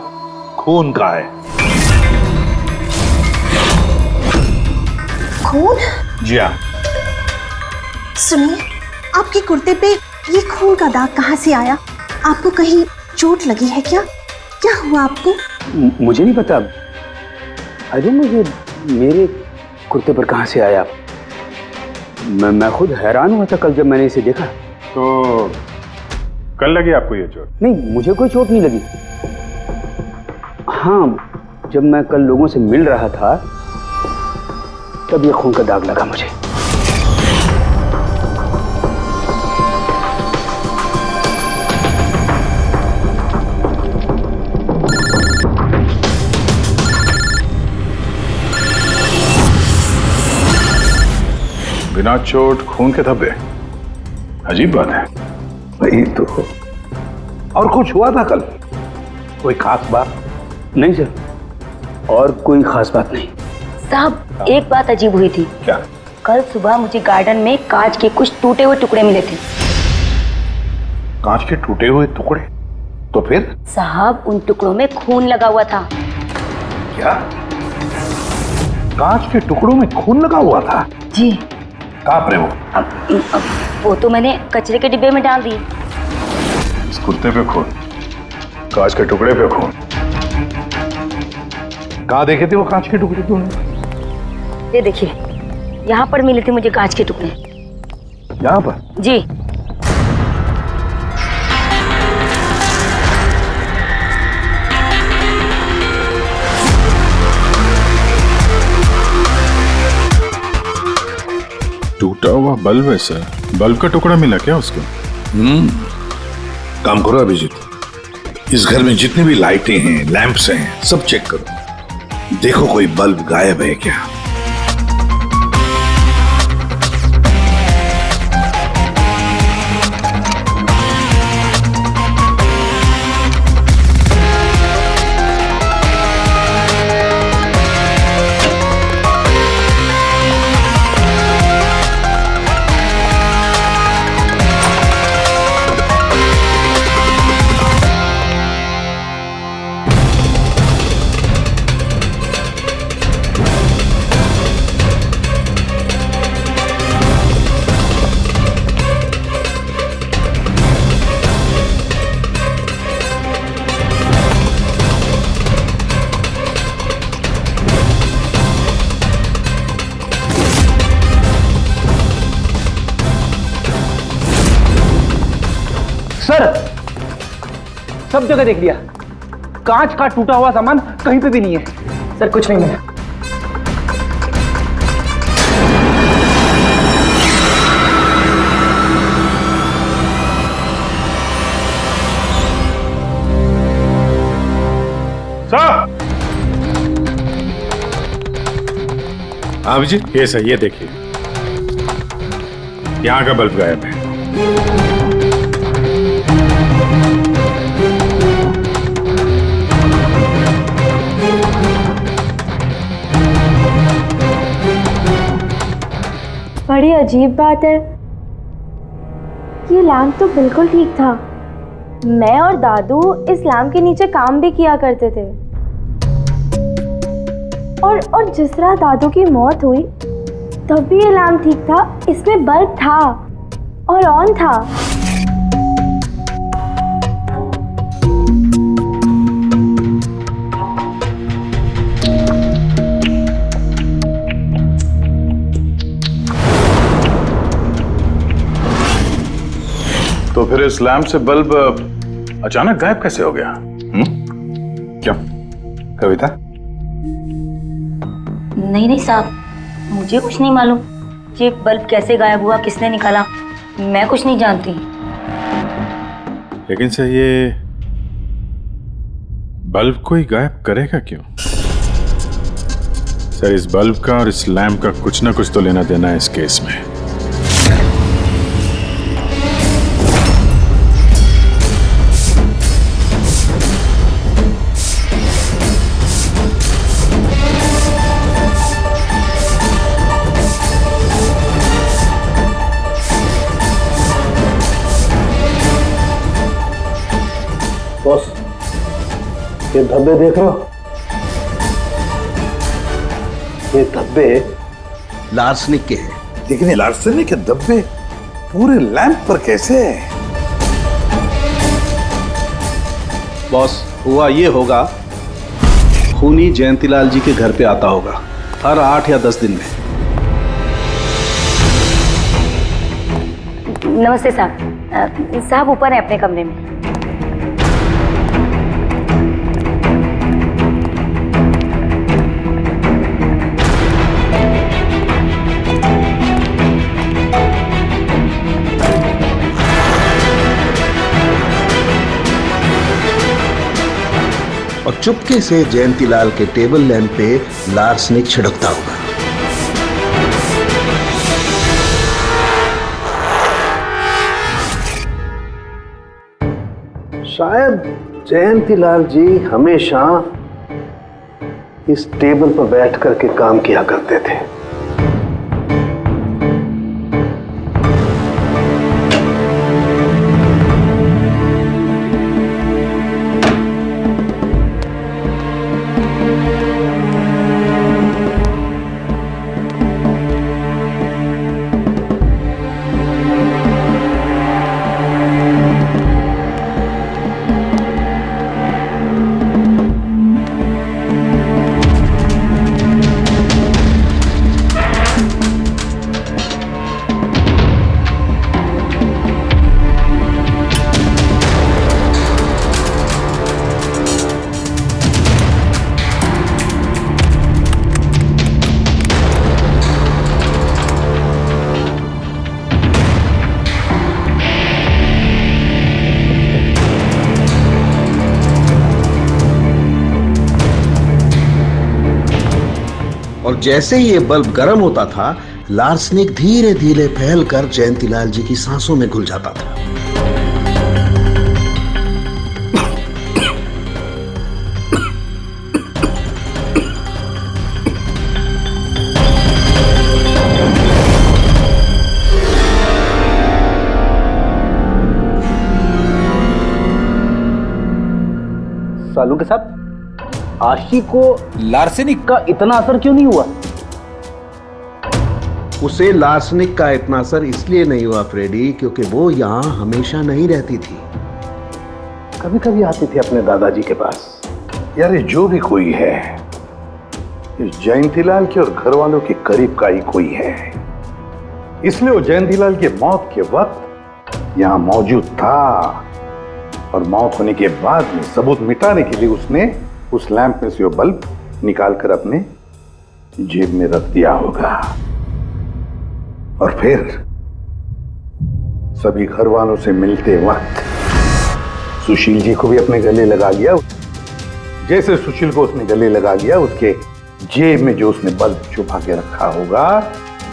खून का है। खून? जी हाँ। सुनिए, आपके कुर्ते पे ये खून का दाग कहाँ से आया? आपको कहीं चोट लगी है क्या? क्या हुआ आपको? मुझे नहीं पता। अरे मुझे मेरे कुर्ते पर कहाँ से आया? मैं खुद हैरान हुआ था कल जब मैंने इसे देखा। तो कल लगी आपको ये चोट? नहीं, मुझे कोई चोट नहीं लगी। हाँ, जब मैं कल लोगों से मिल रहा था तब ये खून का दाग लगा मुझे। बिना चोट खून के धब्बे, अजीब बात है। वही तो। और कुछ हुआ था कल? कोई खास बात? नहीं सर, और कोई खास बात नहीं। साहब एक बात अजीब हुई थी। क्या? कल सुबह मुझे गार्डन में कांच के कुछ टूटे हुए टुकड़े मिले थे। कांच के टूटे हुए टुकड़े? तो फिर? साहब उन टुकड़ों में खून लगा हुआ था। क्या? कांच के टुकड़ों में खून लगा हुआ था? जी। कहाँ पर है वो? अब वो तो मैंने कचरे के डिब्बे में डाल दिए। इस कुर्ते पे खून, कांच के टुकड़े पे खून। कहाँ देखे थे वो कांच के टुकड़े तुमने? ये देखिए, यहाँ पर मिले थे मुझे कांच के टुकड़े। यहाँ पर? जी। टूटा हुआ बल्ब है सर। बल्ब का टुकड़ा मिला क्या उसको? काम करो अभिजीत, इस घर में जितनी भी लाइटें हैं, लैंप्स हैं, सब चेक करो। देखो कोई बल्ब गायब है क्या? सर, सब जगह देख लिया, कांच का टूटा हुआ सामान कहीं पे भी नहीं है। सर कुछ नहीं मिला। सर! अभिजीत, ये सही, ये देखिए, यहाँ का बल्ब गायब है। बड़ी अजीब बात है, ये लैम्प तो बिल्कुल ठीक था। मैं और दादू इस लैम्प के नीचे काम भी किया करते थे। और जिस तरह दादू की मौत हुई तब भी ये लैम्प ठीक था, इसमें बल्ब था और ऑन था। तो फिर इस लैंप से बल्ब अचानक गायब कैसे हो गया? क्या कविता? नहीं साहब, मुझे कुछ नहीं मालूम ये बल्ब कैसे गायब हुआ, किसने निकाला। मैं कुछ नहीं जानती। लेकिन सर ये बल्ब कोई गायब करेगा क्यों? सर इस बल्ब का और इस लैम्प का कुछ ना कुछ तो लेना देना है इस केस में। बॉस, ये धब्बे देख रहे हो? ये धब्बे लार्सनिक के हैं। लेकिन ये लार्सनिक के धब्बे पूरे लैंप पर कैसे है? बॉस, हुआ ये होगा, खूनी जयंतीलाल जी के घर पे आता होगा हर 8 या 10 दिन में। नमस्ते साहब। साहब ऊपर है अपने कमरे में। और चुपके से जयंतीलाल के टेबल लैंप पे लार्सनिक छिड़कता होगा। शायद जयंतीलाल जी हमेशा इस टेबल पर बैठ करके काम किया करते थे। और जैसे ही ये बल्ब गर्म होता था, लार्सनिक धीरे धीरे फैलकर जयंतीलाल जी की सांसों में घुल जाता था। सालू के साथ आशी को लार्सेनिक का इतना असर क्यों नहीं हुआ? उसे लार्सनिक का इतना असर इसलिए नहीं हुआ फ्रेडी, क्योंकि वो यहां हमेशा नहीं रहती थी, कभी कभी आती थी अपने दादाजी के पास। यार ये जो भी कोई है, इस जयंतीलाल के और घर वालों के करीब का ही कोई है, इसलिए वो जयंतीलाल के मौत के वक्त यहां मौजूद था और मौत होने के बाद में सबूत मिटाने के लिए उसने उस लैंप में से वो बल्ब निकालकर अपने जेब में रख दिया होगा और फिर सभी घर वालों से मिलते वक्त सुशील जी को भी अपने गले लगा लिया। जैसे सुशील को उसने गले लगा लिया, उसके जेब में जो उसने बल्ब छुपा के रखा होगा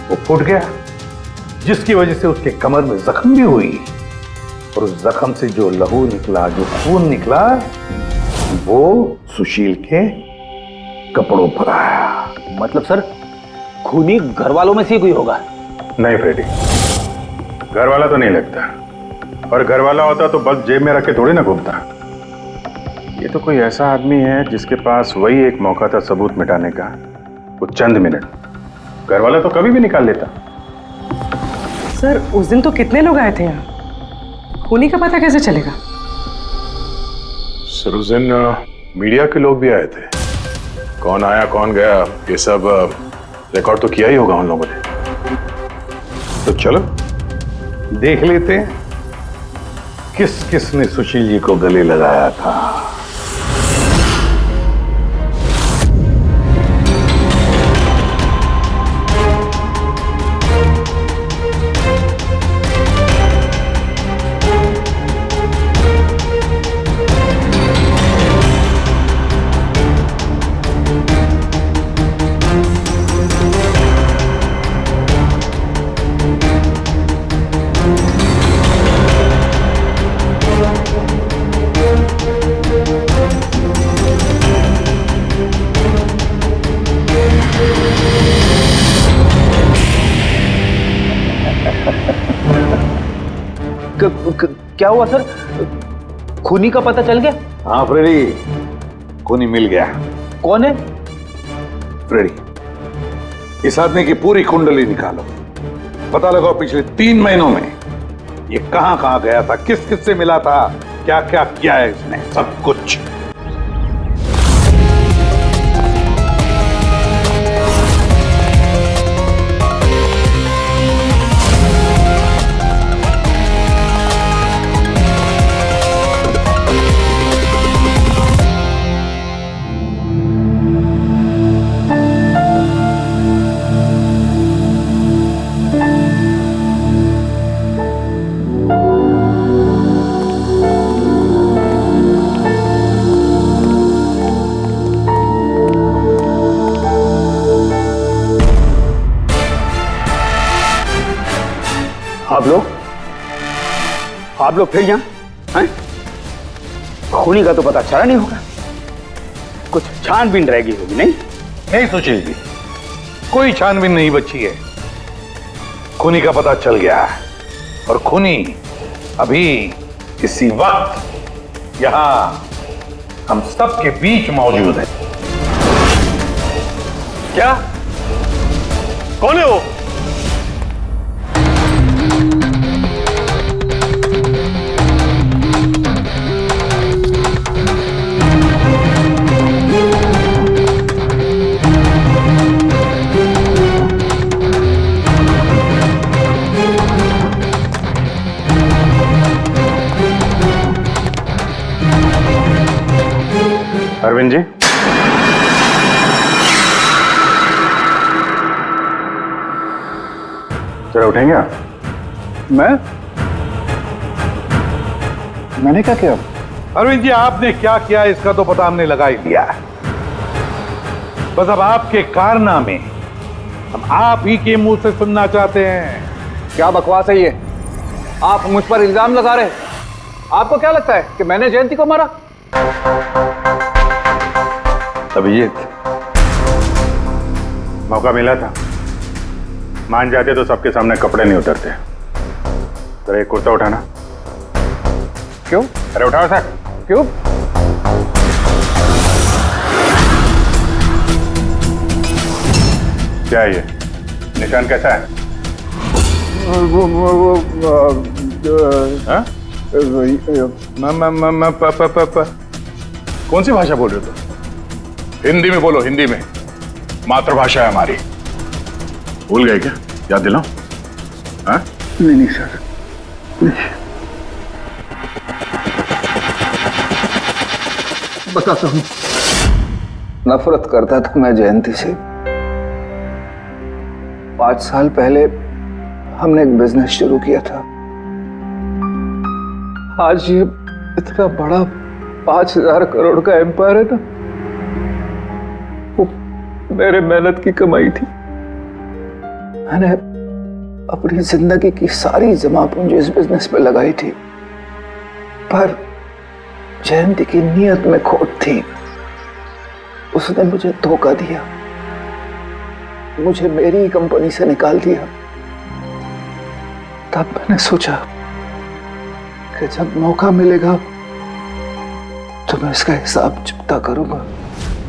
वो फूट गया, जिसकी वजह से उसके कमर में जख्म भी हुई और उस जख्म से जो लहू निकला, जो खून निकला, वो सुशील के कपड़ों पर आया। मतलब सर खूनी घर वालों में से कोई होगा? नहीं फ्रेडी, घर वाला तो नहीं लगता, और घर वाला होता तो बल्ब जेब में रख के थोड़ी ना घूमता। ये तो कोई ऐसा आदमी है जिसके पास वही एक मौका था सबूत मिटाने का, वो चंद मिनट। घर वाला तो कभी भी निकाल लेता। सर उस दिन तो कितने लोग आए थे यहाँ, खूनी का पता कैसे चलेगा? सर उस दिन मीडिया के लोग भी आए थे, कौन आया कौन गया ये सब रिकॉर्ड तो किया ही होगा उन लोगों ने। तो चलो देख लेते हैं किस किस ने सुशील जी को गले लगाया था। क्या हुआ सर? खूनी का पता चल गया? हाँ फ्रेडी, खूनी मिल गया। कौन है? फ्रेडी, इस आदमी की पूरी कुंडली निकालो, पता लगाओ पिछले 3 महीनों में ये कहां कहां गया था, किस किस से मिला था, क्या क्या किया है इसने, सब कुछ। आप लोग फिर यहाँ हैं? खूनी का तो पता चला नहीं होगा, कुछ छानबीन रहेगी होगी। नहीं सुशील जी, कोई छानबीन नहीं बची है। खूनी का पता चल गया है और खूनी अभी इसी वक्त यहां हम सब के बीच मौजूद है। क्या? कौन है वो? अरविंद जी, जरा उठेंगे आप? मैंने क्या किया? अरविंद जी, आपने क्या किया इसका तो पता हमने लगा ही लिया। बस अब आपके कारनामे हम आप ही के मुंह से सुनना चाहते हैं। क्या बकवास है ये? आप मुझ पर इल्जाम लगा रहे हैं। आपको क्या लगता है कि मैंने जयंती को मारा? अभिजीत, मौका मिला था, मान जाते तो सबके सामने कपड़े नहीं उतरते। जरा एक कुर्ता उठाना। क्यों? अरे उठाओ सर। क्यों? क्या है ये? निशान कैसा है? हाँ? कौन सी भाषा बोल रहे हो तुम? हिंदी में बोलो, हिंदी में, मातृभाषा है हमारी। भूल गए क्या? याद दिलाओ। हाँ? नहीं सर, बताता हूं। नफरत करता था मैं जयंती से। 5 साल पहले हमने एक बिजनेस शुरू किया था। आज ये इतना बड़ा 5000 करोड़ का एम्पायर है ना, वो मेरे मेहनत की कमाई थी। मैंने अपनी जिंदगी की सारी जमा पूंजी इस बिजनेस पे लगाई थी, पर जयंती की नीयत में खोट थी। उसने मुझे धोखा दिया, मुझे मेरी कंपनी से निकाल दिया। तब मैंने सोचा कि जब मौका मिलेगा तो मैं इसका हिसाब चुकता करूंगा।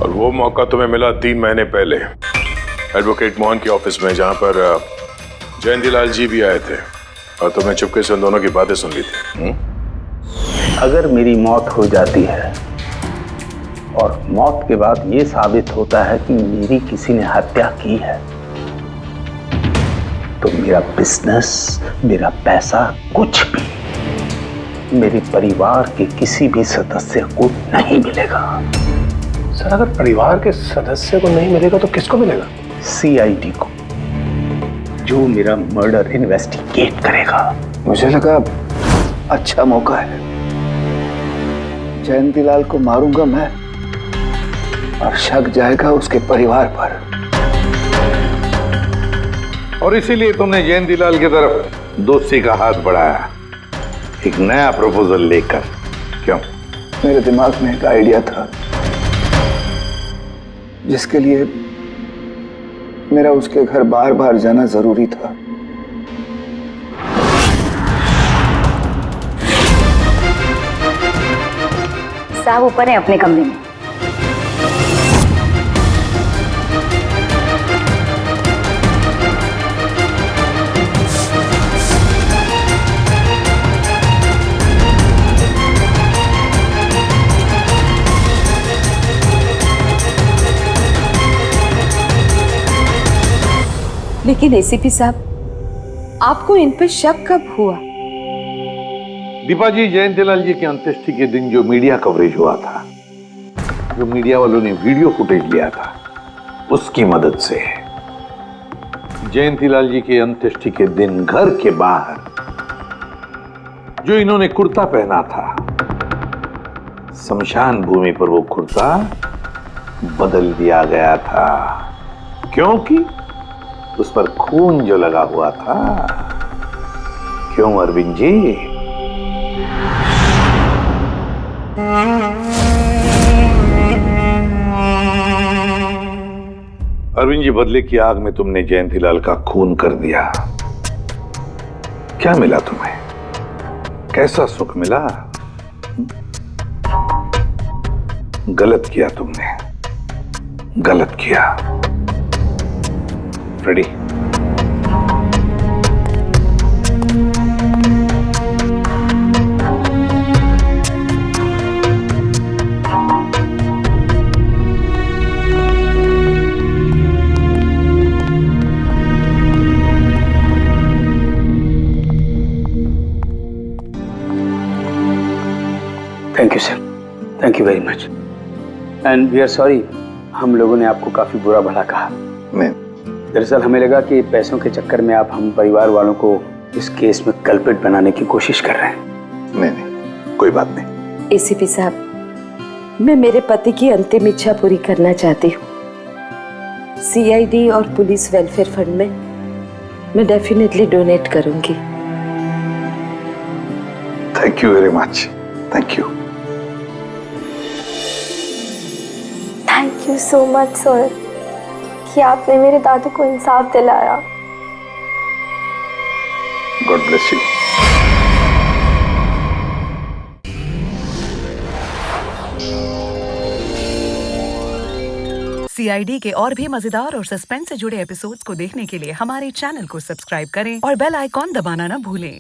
और वो मौका तुम्हें मिला 3 महीने पहले एडवोकेट मोहन के ऑफिस में, जहां पर जयंतीलाल जी भी आए थे और तुमने चुपके से उन दोनों की बातें सुन ली थी। अगर मेरी मौत हो जाती है और मौत के बाद ये साबित होता है कि मेरी किसी ने हत्या की है, तो मेरा बिजनेस, मेरा पैसा, कुछ भी मेरे परिवार के किसी भी सदस्य को नहीं मिलेगा। सर, अगर परिवार के सदस्य को नहीं मिलेगा तो किसको मिलेगा? CID को, जो मेरा मर्डर इन्वेस्टिगेट करेगा। मुझे लगा अच्छा मौका है, जयंतीलाल को मारूंगा मैं और शक जाएगा उसके परिवार पर। और इसीलिए तुमने जयंतीलाल की तरफ दोस्ती का हाथ बढ़ाया, एक नया प्रपोजल लेकर। क्यों? मेरे दिमाग में एक आइडिया था जिसके लिए मेरा उसके घर बार बार जाना जरूरी था। साहब ऊपर है अपने कमरे में। लेकिन एसीपी साहब, आपको इन पे शक कब हुआ? दीपा जी, जयंतीलाल जी की अंत्येष्टि के दिन जो मीडिया कवरेज हुआ था, जो मीडिया वालों ने वीडियो फुटेज लिया था, उसकी मदद से जयंतीलाल जी के अंत्येष्टि के दिन घर के बाहर जो इन्होंने कुर्ता पहना था, शमशान भूमि पर वो कुर्ता बदल दिया गया था, क्योंकि उस पर खून जो लगा हुआ था। क्यों अरविंद जी? अरविंद जी, बदले की आग में तुमने जयंतीलाल का खून कर दिया। क्या मिला तुम्हें? कैसा सुख मिला? गलत किया तुमने, गलत किया। Ready? Thank you sir, thank you very much, and we are sorry, हम लोगों ने आपको काफी बुरा भला कहा। नहीं, दरअसल हमें लगा कि पैसों के चक्कर में आप हम परिवार वालों को इस केस में कल्प्रिट बनाने की कोशिश कर रहे हैं। नहीं नहीं, कोई बात नहीं। एसीपी साहब, मैं मेरे पति की अंतिम इच्छा पूरी करना चाहती हूँ। सीआईडी और पुलिस वेलफेयर फंड में मैं डेफिनेटली डोनेट करूंगी। Thank you very much, thank you. Thank you so much sir कि आपने मेरे दादू को इंसाफ दिलाया। God bless you. सीआईडी के और भी मजेदार और सस्पेंस से जुड़े एपिसोड्स को देखने के लिए हमारे चैनल को सब्सक्राइब करें और बेल आइकॉन दबाना ना भूलें।